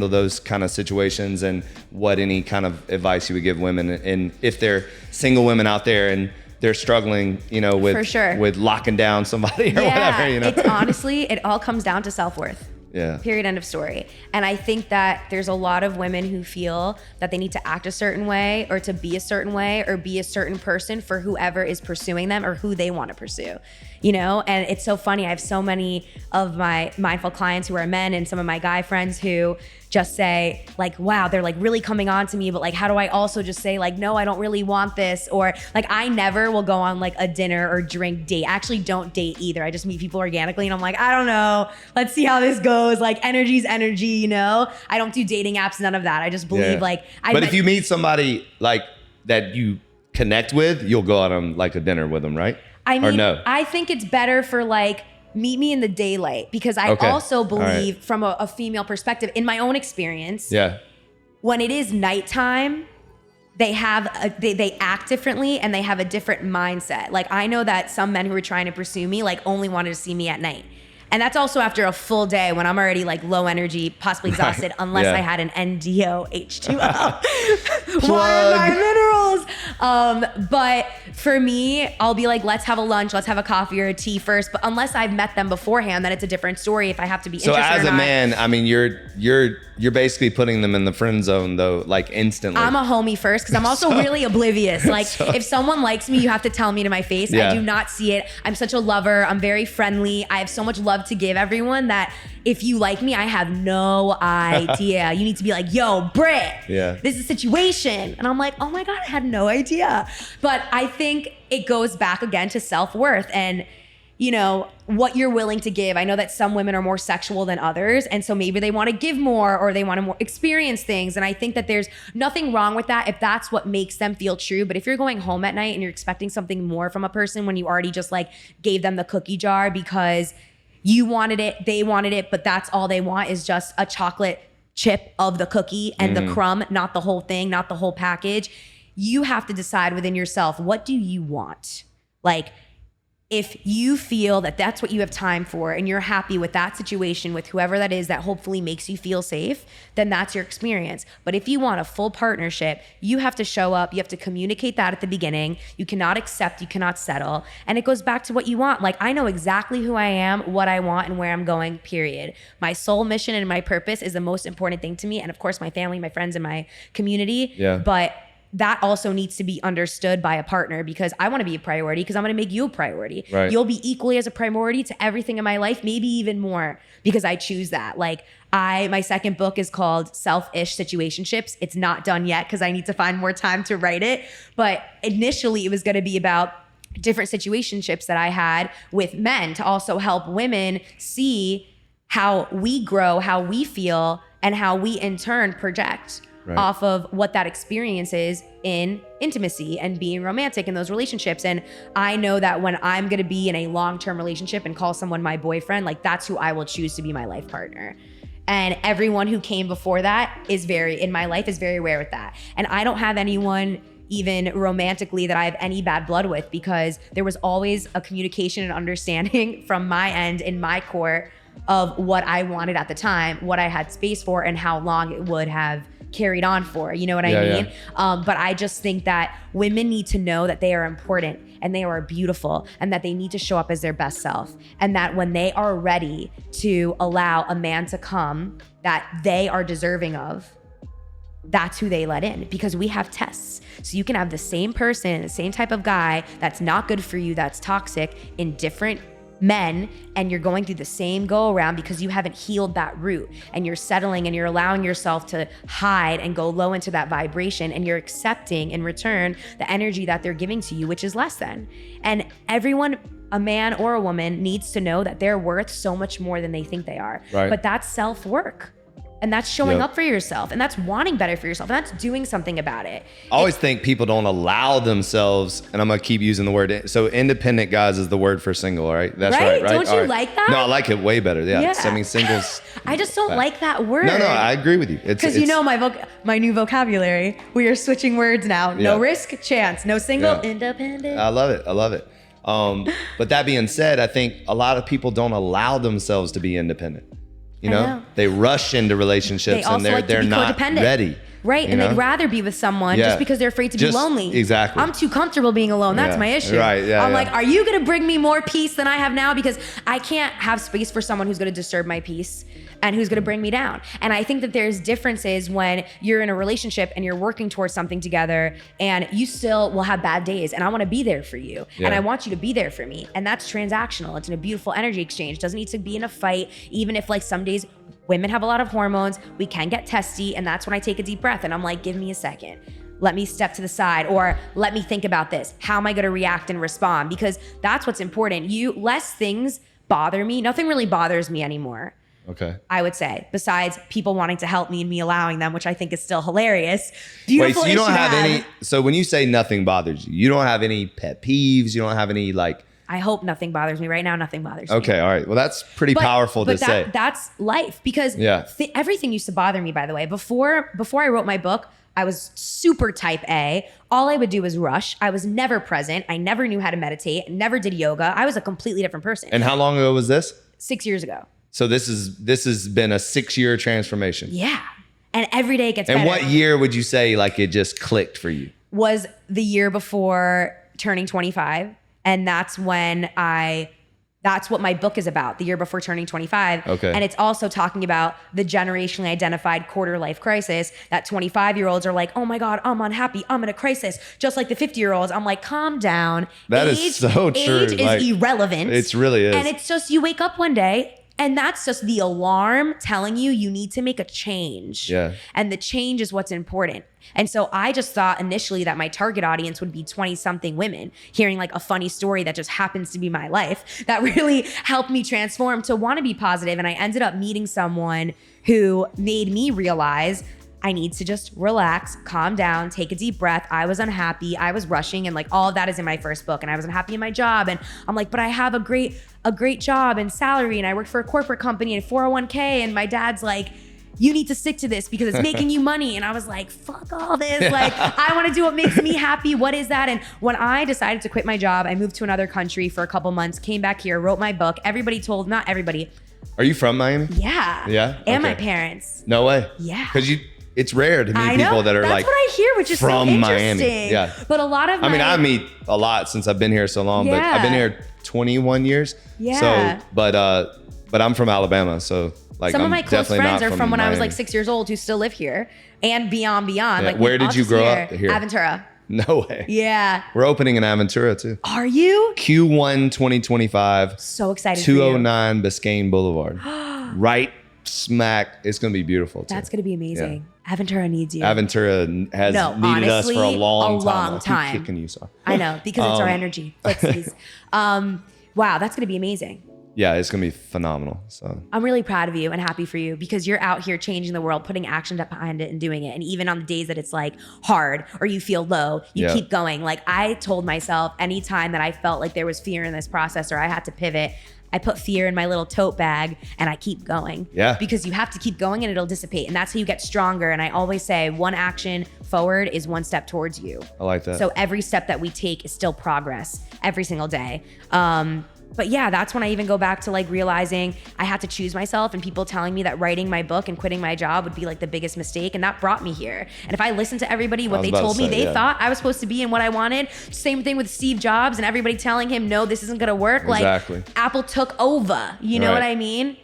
those kind of situations, and what any kind of advice you would give women, and if they're single women out there and they're struggling, you know, with locking down somebody or whatever, you know. It's honestly, it all comes down to self-worth. Yeah. Period, end of story. And I think that there's a lot of women who feel that they need to act a certain way, or to be a certain way, or be a certain person for whoever is pursuing them or who they want to pursue, you know? And it's so funny. I have so many of my mindful clients who are men, and some of my guy friends who just say like, wow, they're like really coming on to me, but like, how do I also just say like, no, I don't really want this? Or like, I never will go on like a dinner or drink date. I actually don't date either. I just meet people organically, and I'm like, I don't know, let's see how this goes. Like, energy's energy, you know? I don't do dating apps, none of that. I just believe but if you meet somebody like that you connect with, you'll go out on like a dinner with them, right? I mean, or no? I think it's better for like, meet me in the daylight, because I also believe from a female perspective, in my own experience, when it is nighttime, they act differently and they have a different mindset. Like I know that some men who were trying to pursue me like only wanted to see me at night. And that's also after a full day when I'm already like low energy, possibly exhausted, unless I had an NDO H2O. Water, my minerals. But for me, I'll be like, let's have a lunch, let's have a coffee or a tea first. But unless I've met them beforehand, then it's a different story if I have to be interested or not. So as a man, I mean, you're basically putting them in the friend zone though, like instantly. I'm a homie first because I'm also really oblivious. Like if someone likes me, you have to tell me to my face. I do not see it. I'm such a lover. I'm very friendly. I have so much love to give everyone that if you like me, I have no idea. You need to be like, yo, Britt, this is a situation. And I'm like, oh my God, I had no idea. But I think it goes back again to self-worth and, you know, what you're willing to give. I know that some women are more sexual than others. And so maybe they want to give more or they want to more experience things. And I think that there's nothing wrong with that if that's what makes them feel true. But if you're going home at night and you're expecting something more from a person when you already just like gave them the cookie jar because you wanted it, they wanted it, but that's all they want is just a chocolate chip of the cookie and the crumb, not the whole thing, not the whole package. You have to decide within yourself, what do you want? Like, if you feel that that's what you have time for and you're happy with that situation with whoever that is that hopefully makes you feel safe, then that's your experience. But if you want a full partnership, you have to show up. You have to communicate that at the beginning. You cannot accept, you cannot settle. And it goes back to what you want. Like I know exactly who I am, what I want, and where I'm going, period. My soul mission and my purpose is the most important thing to me. And of course, my family, my friends, and my community. Yeah. But that also needs to be understood by a partner because I want to be a priority because I'm going to make you a priority. Right. You'll be equally as a priority to everything in my life, maybe even more because I choose that. Like my second book is called Selfish Situationships. It's not done yet because I need to find more time to write it. But initially it was going to be about different situationships that I had with men to also help women see how we grow, how we feel, and how we in turn project. Right. Off of what that experience is in intimacy and being romantic in those relationships. And I know that when I'm going to be in a long-term relationship and call someone my boyfriend, like that's who I will choose to be my life partner. And everyone who came before that in my life is very aware with that. And I don't have anyone even romantically that I have any bad blood with because there was always a communication and understanding from my end in my court of what I wanted at the time, what I had space for, and how long it would have carried on for, you know what I mean? Yeah. But I just think that women need to know that they are important and they are beautiful and that they need to show up as their best self. And that when they are ready to allow a man to come that they are deserving of, that's who they let in because we have tests. So you can have the same person, the same type of guy that's not good for you, that's toxic in different men, and you're going through the same go around because you haven't healed that root and you're settling and you're allowing yourself to hide and go low into that vibration and you're accepting in return the energy that they're giving to you, which is less than. And everyone, a man or a woman, needs to know that they're worth so much more than they think they are. Right. But that's self-work. And that's showing up for yourself, and that's wanting better for yourself, and that's doing something about it. I always think people don't allow themselves, and I'm gonna keep using the word. So independent guys is the word for single, right? That's right. Don't you like that? No, I like it way better. Yeah. So, I mean, singles. I just don't like that word. No, I agree with you. Because you know my new vocabulary. We are switching words now. No risk, chance. No single, independent. I love it. But that being said, I think a lot of people don't allow themselves to be independent. You know, they rush into relationships and they're not ready. Right. And they'd rather be with someone just because they're afraid to be lonely. Exactly. I'm too comfortable being alone. That's my issue. Right. Yeah. I'm like, are you going to bring me more peace than I have now? Because I can't have space for someone who's going to disturb my peace and who's going to bring me down. And I think that there's differences when you're in a relationship and you're working towards something together and you still will have bad days. And I want to be there for you. And I want you to be there for me. And that's transactional. It's in a beautiful energy exchange. It doesn't need to be in a fight, even if like some days women have a lot of hormones, we can get testy. And that's when I take a deep breath and I'm like, give me a second. Let me step to the side, or let me think about this. How am I going to react and respond? Because that's what's important. Less things bother me. Nothing really bothers me anymore. Okay. I would say, besides people wanting to help me and me allowing them, which I think is still hilarious. Beautiful. Wait, so you don't have any, so when you say nothing bothers you, you don't have any pet peeves, you don't have any like I hope nothing bothers me right now. Nothing bothers me. Okay. All right. Well, that's pretty powerful to say. That's life, because everything used to bother me, by the way. Before I wrote my book, I was super type A. All I would do was rush. I was never present. I never knew how to meditate. Never did yoga. I was a completely different person. And how long ago was this? 6 years ago. So this has been a 6-year transformation. Yeah. And every day it gets better. And what year would you say like it just clicked for you? Was the year before turning 25. And that's what my book is about, the year before turning 25. Okay. And it's also talking about the generationally identified quarter life crisis, that 25-year-olds are like, oh my God, I'm unhappy, I'm in a crisis. Just like the 50-year-olds, I'm like, calm down. That is so true. Age is irrelevant. It really is. And it's just, you wake up one day and that's just the alarm telling you need to make a change. Yeah. And the change is what's important. And so I just thought initially that my target audience would be 20-something women, hearing like a funny story that just happens to be my life that really helped me transform to want to be positive. And I ended up meeting someone who made me realize I need to just relax, calm down, take a deep breath. I was unhappy. I was rushing, and like all of that is in my first book. And I was unhappy in my job. And I'm like, but I have a great job and salary. And I work for a corporate company and 401k. And my dad's like, you need to stick to this because it's making you money. And I was like, fuck all this. Like, I want to do what makes me happy. What is that? And when I decided to quit my job, I moved to another country for a couple months, came back here, wrote my book. Not everybody. Are you from Miami? Yeah. Yeah. And my parents. No way. Yeah. Because it's rare to meet people that are That's like what I hear, which is from so interesting. Miami. Yeah. But a lot of I meet a lot since I've been here so long, but I've been here 21 years. Yeah. So, but I'm from Alabama, so like some of my close friends are from when Miami. I was like 6 years old who still live here and beyond. Yeah. Like, where did you grow up here? Aventura. No way. Yeah. We're opening in Aventura too. Are you? Q1 2025. So excited 209 Biscayne Boulevard. Right smack. It's going to be beautiful too. That's going to be amazing. Yeah. Aventura needs you. Aventura has needed us for a long time. I keep kicking you, sorry. I know, because it's our energy. Wow, that's going to be amazing. Yeah, it's going to be phenomenal. So I'm really proud of you and happy for you because you're out here changing the world, putting action behind it and doing it. And even on the days that it's like hard or you feel low, you keep going. Like I told myself anytime that I felt like there was fear in this process or I had to pivot, I put fear in my little tote bag and I keep going. Yeah. Because you have to keep going and it'll dissipate. And that's how you get stronger. And I always say one action forward is one step towards you. I like that. So every step that we take is still progress every single day. But yeah, that's when I even go back to like realizing I had to choose myself and people telling me that writing my book and quitting my job would be like the biggest mistake. And that brought me here. And if I listened to everybody, what they told me, they thought I was supposed to be in what I wanted. Same thing with Steve Jobs and everybody telling him, no, this isn't going to work. Exactly. Like Apple took over, you know what I mean?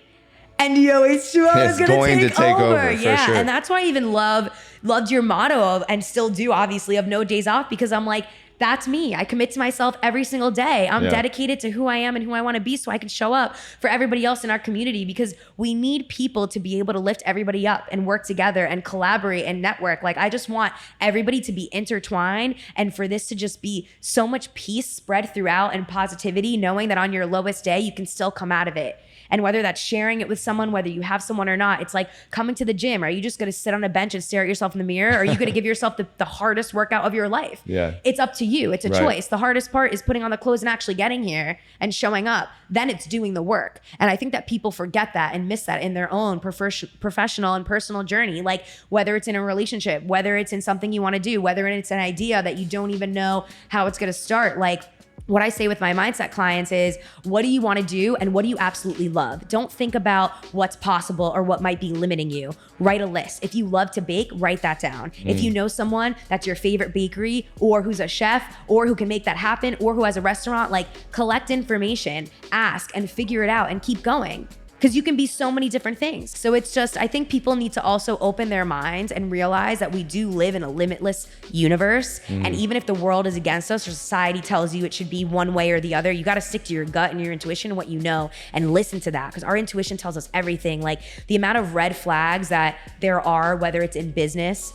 And it's true, I was going to take over. Yeah. Sure. And that's why I even loved your motto of, and still do obviously, of no days off, because I'm like, that's me. I commit to myself every single day. I'm dedicated to who I am and who I want to be so I can show up for everybody else in our community, because we need people to be able to lift everybody up and work together and collaborate and network. Like I just want everybody to be intertwined and for this to just be so much peace spread throughout and positivity, knowing that on your lowest day, you can still come out of it. And whether that's sharing it with someone, whether you have someone or not, it's like coming to the gym. Are you just going to sit on a bench and stare at yourself in the mirror? Or are you going to give yourself the hardest workout of your life? Yeah. It's up to you. It's a choice. The hardest part is putting on the clothes and actually getting here and showing up. Then it's doing the work. And I think that people forget that and miss that in their own professional and personal journey. Like whether it's in a relationship, whether it's in something you want to do, whether it's an idea that you don't even know how it's going to start. Like what I say with my mindset clients is, what do you want to do and what do you absolutely love? Don't think about what's possible or what might be limiting you. Write a list. If you love to bake, write that down. If you know someone that's your favorite bakery or who's a chef or who can make that happen or who has a restaurant, like collect information, ask and figure it out and keep going. Because you can be so many different things. So it's just, I think people need to also open their minds and realize that we do live in a limitless universe. And even if the world is against us or society tells you it should be one way or the other, you got to stick to your gut and your intuition and what you know and listen to that. Because our intuition tells us everything. Like the amount of red flags that there are, whether it's in business,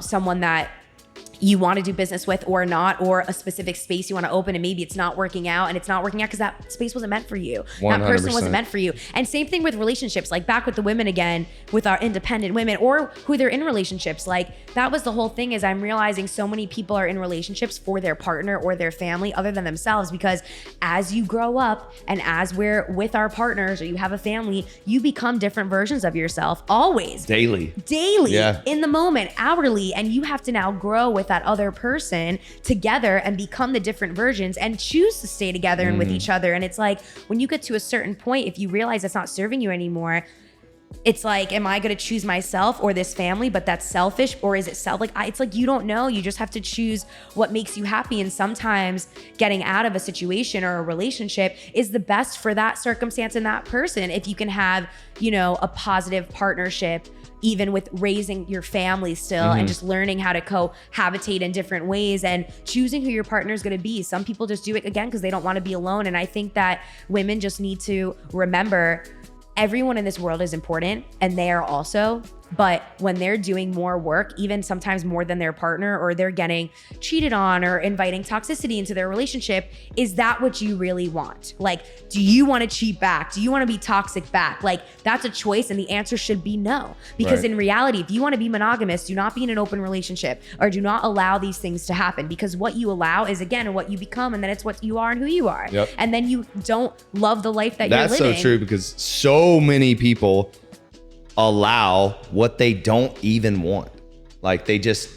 someone that you want to do business with or not, or a specific space you want to open and maybe it's not working out, and it's not working out because that space wasn't meant for you. 100%. That person wasn't meant for you. And same thing with relationships, like back with the women again, with our independent women or who they're in relationships. Like that was the whole thing, is I'm realizing so many people are in relationships for their partner or their family other than themselves, because as you grow up and as we're with our partners or you have a family, you become different versions of yourself always. Daily. Yeah. In the moment, hourly. And you have to now grow with that other person together and become the different versions and choose to stay together and with each other. And it's like, when you get to a certain point, if you realize it's not serving you anymore, it's like, am I going to choose myself or this family? But that's selfish, or is it self? Like, it's like, you don't know. You just have to choose what makes you happy. And sometimes getting out of a situation or a relationship is the best for that circumstance and that person. If you can have, you know, a positive partnership, even with raising your family still, and just learning how to cohabitate in different ways and choosing who your partner is going to be. Some people just do it again because they don't want to be alone. And I think that women just need to remember everyone in this world is important, and they are also. But when they're doing more work, even sometimes more than their partner, or they're getting cheated on or inviting toxicity into their relationship, is that what you really want? Like, do you want to cheat back? Do you want to be toxic back? Like, that's a choice, and the answer should be no. Because in reality, if you want to be monogamous, do not be in an open relationship, or do not allow these things to happen, because what you allow is, again, what you become, and then it's what you are and who you are. And then you don't love the life that you're living. That's so true, because so many people allow what they don't even want. Like, they just,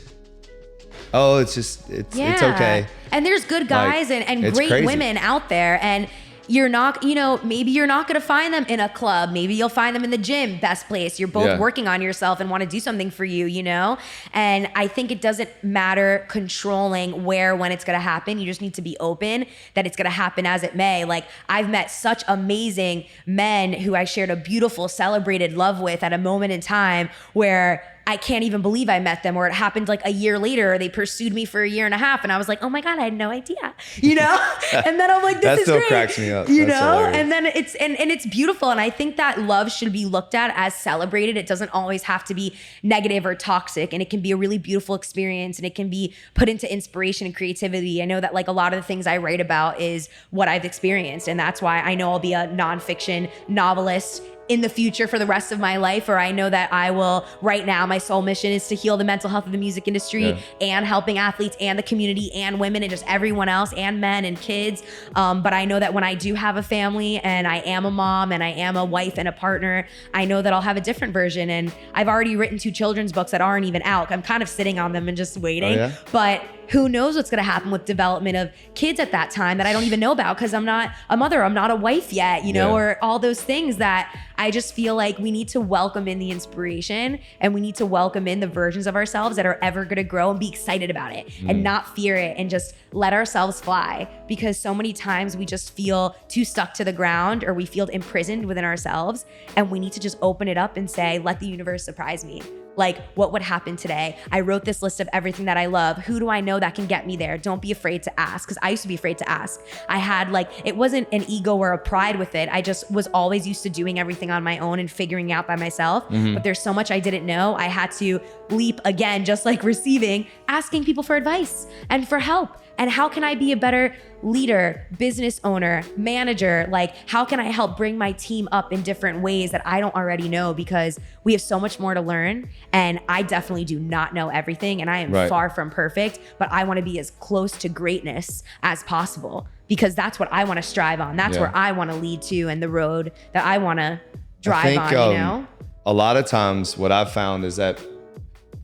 it's okay. And there's good guys, like, and great crazy women out there, and you're not, you know, maybe you're not going to find them in a club. Maybe you'll find them in the gym, best place. You're both working on yourself and want to do something for you, you know? And I think it doesn't matter controlling where, when it's going to happen. You just need to be open that it's going to happen as it may. Like, I've met such amazing men who I shared a beautiful, celebrated love with at a moment in time where I can't even believe I met them, or it happened like a year later, or they pursued me for a year and a half, and I was like, oh my God, I had no idea, you know? And then I'm like, this is great. That still cracks me up. You know? And then it's, and it's beautiful. And I think that love should be looked at as celebrated. It doesn't always have to be negative or toxic, and it can be a really beautiful experience, and it can be put into inspiration and creativity. I know that like a lot of the things I write about is what I've experienced. And that's why I know I'll be a nonfiction novelist in the future for the rest of my life, or I know that I will, right now, my sole mission is to heal the mental health of the music industry and helping athletes and the community and women and just everyone else and men and kids. But I know that when I do have a family and I am a mom and I am a wife and a partner, I know that I'll have a different version. And I've already written 2 children's books that aren't even out. I'm kind of sitting on them and just waiting. But who knows what's going to happen with development of kids at that time that I don't even know about, because I'm not a mother, I'm not a wife yet, you know, or all those things that I just feel like we need to welcome in the inspiration, and we need to welcome in the versions of ourselves that are ever going to grow, and be excited about it and not fear it, and just let ourselves fly. Because so many times we just feel too stuck to the ground, or we feel imprisoned within ourselves, and we need to just open it up and say, let the universe surprise me. Like, what would happen today? I wrote this list of everything that I love. Who do I know that can get me there? Don't be afraid to ask, because I used to be afraid to ask. I had like, it wasn't an ego or a pride with it. I just was always used to doing everything on my own and figuring out by myself. But there's so much I didn't know. I had to leap again, just like receiving, asking people for advice and for help. And how can I be a better leader, business owner, manager? Like, how can I help bring my team up in different ways that I don't already know? Because we have so much more to learn. And I definitely do not know everything. And I am far from perfect, but I want to be as close to greatness as possible, because that's what I want to strive on. That's where I want to lead to, and the road that I want to drive on, you know? A lot of times what I've found is that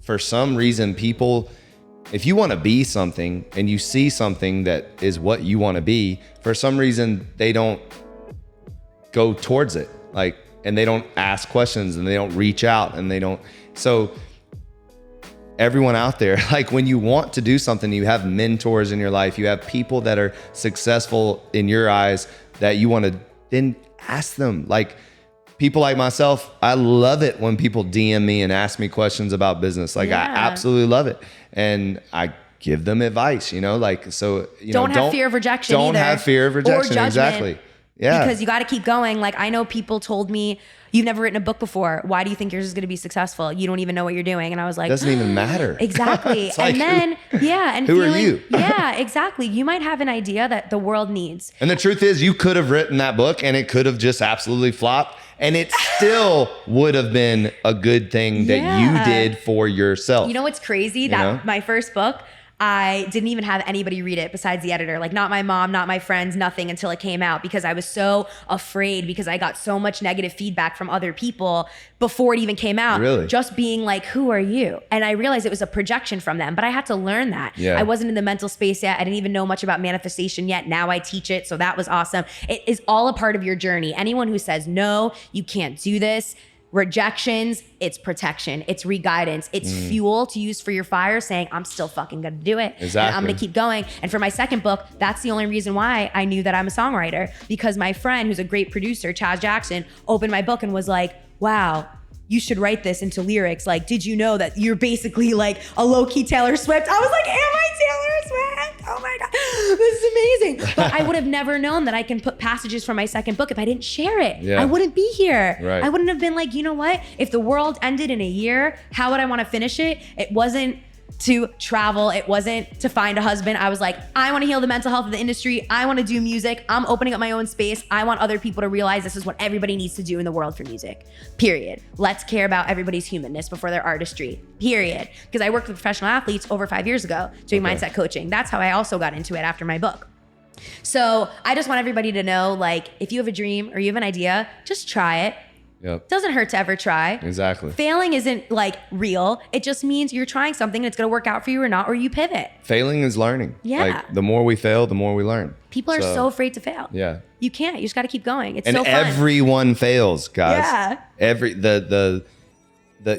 for some reason, people, if you want to be something and you see something that is what you want to be, for some reason, they don't go towards it. Like, and they don't ask questions, and they don't reach out, and they don't. So everyone out there, like, when you want to do something, you have mentors in your life, you have people that are successful in your eyes that you want to, then ask them. Like, people like myself, I love it when people DM me and ask me questions about business. Like, I absolutely love it. And I give them advice, you know, like, so, you don't have fear of rejection Don't either. have fear of rejection. Or judgment. Exactly. Yeah. Because you got to keep going. Like, I know people told me, you've never written a book before. Why do you think yours is going to be successful? You don't even know what you're doing. And I was like, doesn't even matter. Exactly. And then, and who feeling, are you? Yeah, exactly. You might have an idea that the world needs. And the truth is, you could have written that book and it could have just absolutely flopped. And it still would have been a good thing that you did for yourself. You know what's crazy? My first book, I didn't even have anybody read it besides the editor. Like, not my mom, not my friends, nothing, until it came out, because I was so afraid, because I got so much negative feedback from other people before it even came out. Really? Just being like, who are you? And I realized it was a projection from them, but I had to learn that. Yeah. I wasn't in the mental space yet. I didn't even know much about manifestation yet. Now I teach it. So that was awesome. It is all a part of your journey. Anyone who says, no, you can't do this, rejections, it's protection, it's re-guidance, it's fuel to use for your fire, saying, I'm still fucking gonna do it. Exactly. And I'm gonna keep going. And for my second book, that's the only reason why I knew that I'm a songwriter, because my friend, who's a great producer, Chaz Jackson, opened my book and was like, wow, you should write this into lyrics. Like, did you know that you're basically like a low-key Taylor Swift? I was like, am I Taylor Swift? Oh my God, this is amazing. But I would have never known that I can put passages from my second book if I didn't share it. Yeah. I wouldn't be here. Right. I wouldn't have been like, you know what? If the world ended in a year, how would I want to finish it? It wasn't to travel. It wasn't to find a husband. I was like, I want to heal the mental health of the industry. I want to do music. I'm opening up my own space. I want other people to realize this is what everybody needs to do in the world for music, period. Let's care about everybody's humanness before their artistry, period. Because I worked with professional athletes over 5 years ago doing mindset coaching. That's how I also got into it after my book. So I just want everybody to know, like, if you have a dream or you have an idea, just try it. Yep. Doesn't hurt to ever try. Exactly. Failing isn't like real. It just means you're trying something and it's going to work out for you or not, or you pivot. Failing is learning. Yeah. Like, the more we fail, the more we learn. People are so afraid to fail. Yeah. You can't. You just got to keep going. It's And so fun. everyone fails, guys. Yeah.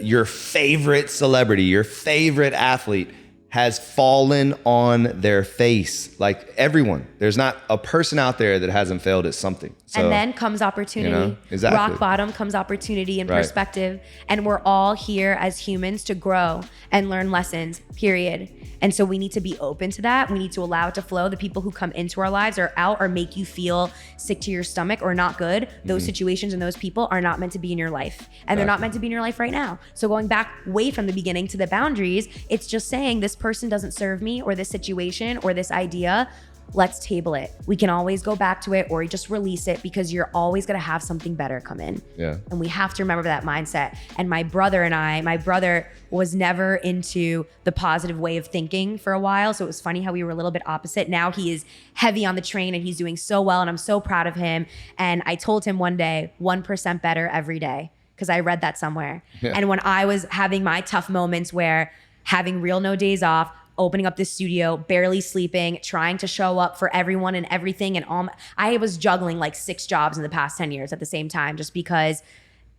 Your favorite celebrity, your favorite athlete has fallen on their face. Like, everyone. There's not a person out there that hasn't failed at something. So, and then comes opportunity. Exactly. Rock bottom comes opportunity and perspective. And we're all here as humans to grow and learn lessons, period. And so we need to be open to that. We need to allow it to flow. The people who come into our lives or out or make you feel sick to your stomach or not good, those situations and those people are not meant to be in your life. And they're not meant to be in your life right now. So going back way from the beginning to the boundaries, it's just saying, this person doesn't serve me, or this situation or this idea. Let's table it. We can always go back to it, or you just release it, because you're always going to have something better come in. Yeah. And we have to remember that mindset. And my brother was never into the positive way of thinking for a while. So it was funny how we were a little bit opposite. Now he is heavy on the train and he's doing so well. And I'm so proud of him. And I told him one day, 1% better every day, because I read that somewhere. Yeah. And when I was having my tough moments where having real no days off, opening up this studio, barely sleeping, trying to show up for everyone and everything. And I was juggling like 6 jobs in the past 10 years at the same time, just because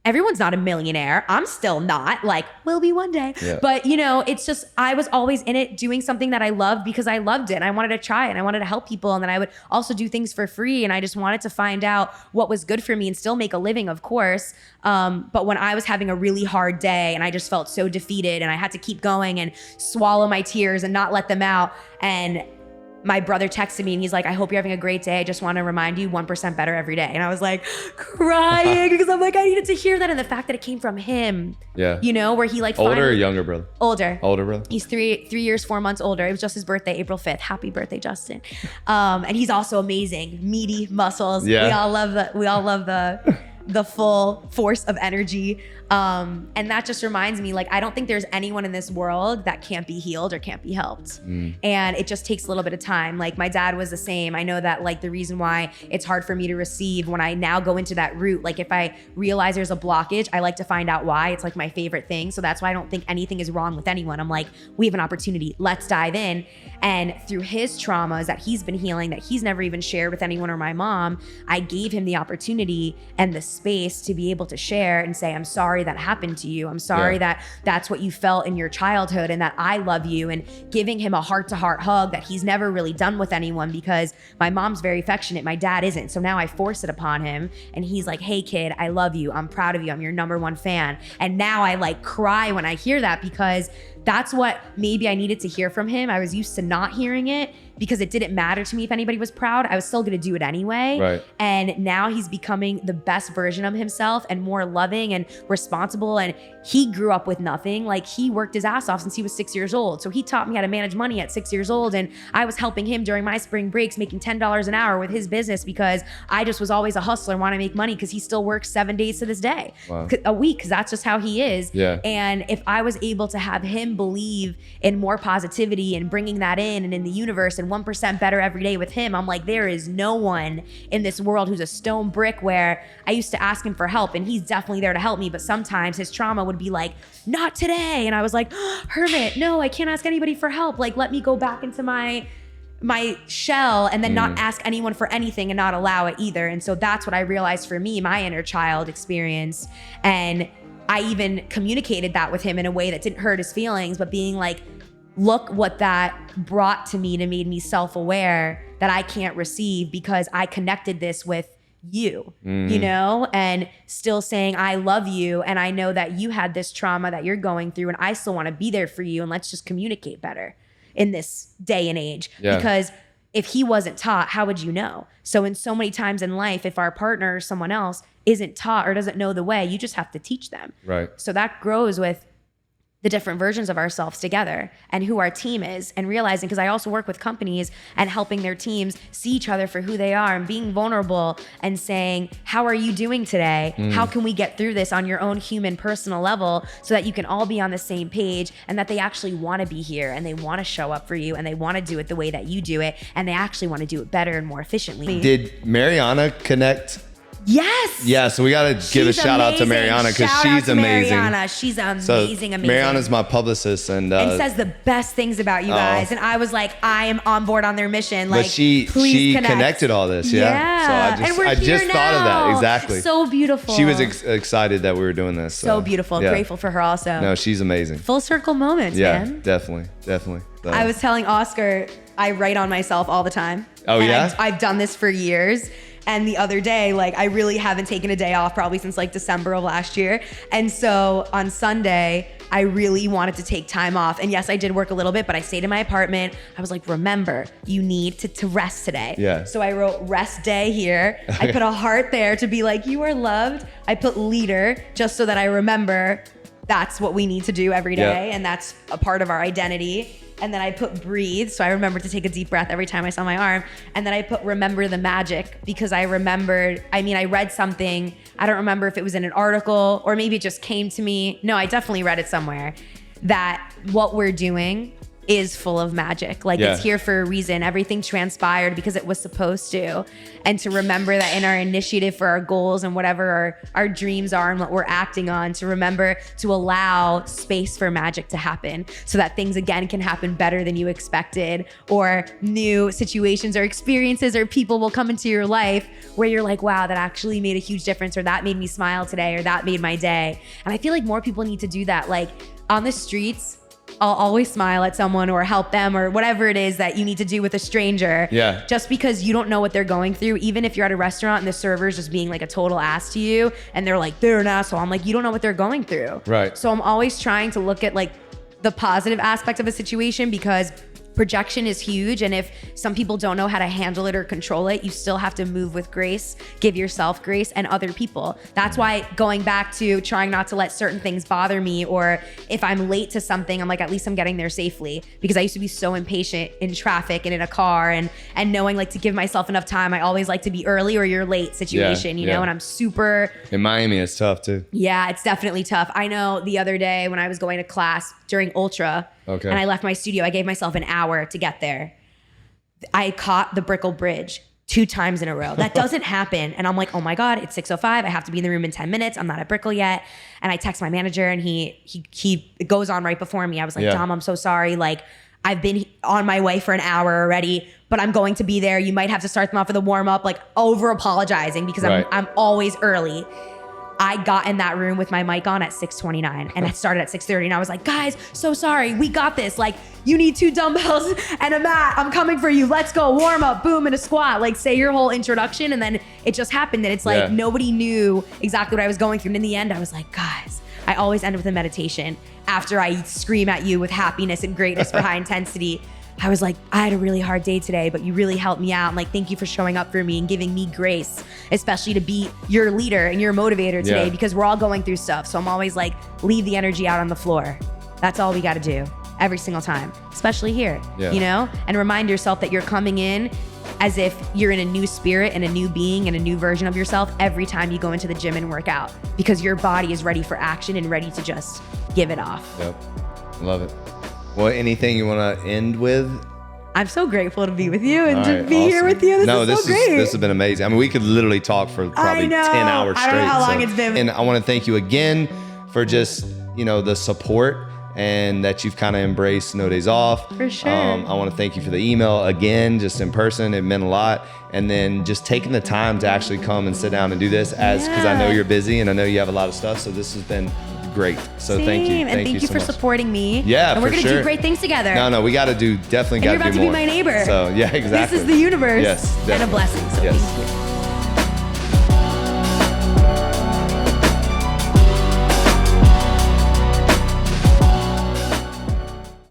everyone's not a millionaire. I'm still not. Like, will be one day. Yeah. But it's just, I was always in it doing something that I loved because I loved it. And I wanted to try it and I wanted to help people. And then I would also do things for free. And I just wanted to find out what was good for me and still make a living, of course. But when I was having a really hard day and I just felt so defeated and I had to keep going and swallow my tears and not let them out, and my brother texted me and he's like, I hope you're having a great day. I just want to remind you, 1% better every day. And I was like crying because I'm like, I needed to hear that. And the fact that it came from him, where he like older or younger brother? Older brother. He's 3 years, 4 months older. It was just his birthday, April 5th. Happy birthday, Justin. And he's also amazing, meaty muscles. Yeah. We all love the full force of energy. And that just reminds me, like, I don't think there's anyone in this world that can't be healed or can't be helped. And it just takes a little bit of time. Like, my dad was the same. I know that, like, the reason why it's hard for me to receive when I now go into that route, like, if I realize there's a blockage, I like to find out why. It's like my favorite thing. So that's why I don't think anything is wrong with anyone. I'm like, we have an opportunity. Let's dive in. And through his traumas that he's been healing, that he's never even shared with anyone or my mom, I gave him the opportunity and the space to be able to share and say, I'm sorry that happened to you. I'm sorry that that's what you felt in your childhood, and that I love you, and giving him a heart-to-heart hug that he's never really done with anyone, because my mom's very affectionate. My dad isn't. So now I force it upon him, and he's like, hey kid, I love you. I'm proud of you. I'm your #1 fan. And now I like cry when I hear that, because that's what maybe I needed to hear from him. I was used to not hearing it. because it didn't matter to me if anybody was proud. I was still going to do it anyway. Right. And now he's becoming the best version of himself and more loving and responsible. And he grew up with nothing. Like, he worked his ass off since he was 6 years old. So he taught me how to manage money at 6 years old. And I was helping him during my spring breaks, making $10 an hour with his business, because I just was always a hustler and want to make money, because he still works 7 days to this day, a week, because that's just how he is. Yeah. And if I was able to have him believe in more positivity and bringing that in and in the universe and 1% better every day with him, I'm like, there is no one in this world who's a stone brick, where I used to ask him for help and he's definitely there to help me. But sometimes his trauma would be like, not today. And I was like, hermit, no, I can't ask anybody for help. Like, let me go back into my shell and then not ask anyone for anything and not allow it either. And so that's what I realized for me, my inner child experience. And I even communicated that with him in a way that didn't hurt his feelings, but being like, look what that brought to me, and it made me self-aware that I can't receive because I connected this with you, you know, and still saying, I love you. And I know that you had this trauma that you're going through, and I still want to be there for you. And let's just communicate better in this day and age. Because if he wasn't taught, how would you know? So in so many times in life, if our partner or someone else isn't taught or doesn't know the way, you just have to teach them. Right. So that grows with the different versions of ourselves together and who our team is, and realizing, because I also work with companies and helping their teams see each other for who they are and being vulnerable and saying, how are you doing today? How can we get through this on your own human personal level so that you can all be on the same page, and that they actually want to be here and they want to show up for you and they want to do it the way that you do it, and they actually want to do it better and more efficiently. Did Mariana connect? Yes. Yeah, so we got to give a shout out to Mariana, because she's amazing. Mariana. She's amazing. Mariana's my publicist and says the best things about you guys. And I was like, I am on board on their mission. Like, but she connected all this. Yeah. So I just thought of that. Exactly. So beautiful. She was excited that we were doing this. So beautiful. Yeah. Grateful for her also. No, she's amazing. Full circle moments, man. Definitely. So. I was telling Oscar, I write on myself all the time. Oh, yeah? I've done this for years. And the other day, like, I really haven't taken a day off probably since like December of last year. And so on Sunday, I really wanted to take time off. And yes, I did work a little bit, but I stayed in my apartment. I was like, remember, you need to rest today. Yeah. So I wrote rest day here. I put a heart there to be like, you are loved. I put leader just so that I remember that's what we need to do every day. And that's a part of our identity. And then I put breathe. So I remembered to take a deep breath every time I saw my arm. And then I put remember the magic, because I remembered, I read something. I don't remember if it was in an article or maybe it just came to me. No, I definitely read it somewhere, that what we're doing is full of magic. Like, it's here for a reason. Everything transpired because it was supposed to. And to remember that in our initiative for our goals and whatever our dreams are and what we're acting on, to remember to allow space for magic to happen, so that things again can happen better than you expected, or new situations or experiences or people will come into your life where you're like, wow, that actually made a huge difference, or that made me smile today, or that made my day. And I feel like more people need to do that. Like, on the streets, I'll always smile at someone or help them or whatever it is that you need to do with a stranger. Yeah. Just because you don't know what they're going through. Even if you're at a restaurant and the server's just being like a total ass to you and they're like, they're an asshole. I'm like, you don't know what they're going through. Right. So I'm always trying to look at like the positive aspect of a situation, because projection is huge. And if some people don't know how to handle it or control it, you still have to move with grace, give yourself grace and other people. That's why going back to trying not to let certain things bother me, or if I'm late to something, I'm like, at least I'm getting there safely, because I used to be so impatient in traffic and in a car, and knowing like to give myself enough time. I always like to be early or you're late situation, you know, and I'm super... In Miami, it's tough too. Yeah, it's definitely tough. I know the other day when I was going to class during Ultra, and I left my studio, I gave myself an hour to get there. I caught the Brickell Bridge 2 times in a row. That doesn't happen. And I'm like, oh my God, it's 6:05. I have to be in the room in 10 minutes. I'm not at Brickell yet. And I text my manager and he goes on right before me. I was like, Dom, I'm so sorry. Like, I've been on my way for an hour already, but I'm going to be there. You might have to start them off with a warm up, like over apologizing, because I'm always early. I got in that room with my mic on at 6:29 and it started at 6:30. And I was like, guys, so sorry. We got this. Like, you need 2 dumbbells and a mat. I'm coming for you. Let's go. Warm up, boom, and a squat. Like, say your whole introduction. And then it just happened. And it's like, nobody knew exactly what I was going through. And in the end, I was like, guys, I always end with a meditation after I scream at you with happiness and greatness for high intensity. I was like, I had a really hard day today, but you really helped me out. And like, thank you for showing up for me and giving me grace, especially to be your leader and your motivator today, because we're all going through stuff. So I'm always like, leave the energy out on the floor. That's all we got to do every single time, especially here, you know, and remind yourself that you're coming in as if you're in a new spirit and a new being and a new version of yourself every time you go into the gym and work out, because your body is ready for action and ready to just give it off. Yep. Love it. Well, anything you want to end with? I'm so grateful to be with you and to be here with you. This is so great. This has been amazing. I mean, we could literally talk for probably 10 hours straight. I don't know how long it's been. And I want to thank you again for just, you know, the support and that you've kind of embraced No Days Off. For sure. I want to thank you for the email again, just in person. It meant a lot. And then just taking the time to actually come and sit down and do this because I know you're busy and I know you have a lot of stuff. So this has been great. So thank you. Thank you for supporting me. Yeah, and we're going to do great things together. No, we got to definitely got to do more. You're about to be my neighbor. So yeah, exactly. This is the universe. Yes, definitely. And a blessing. So thank you.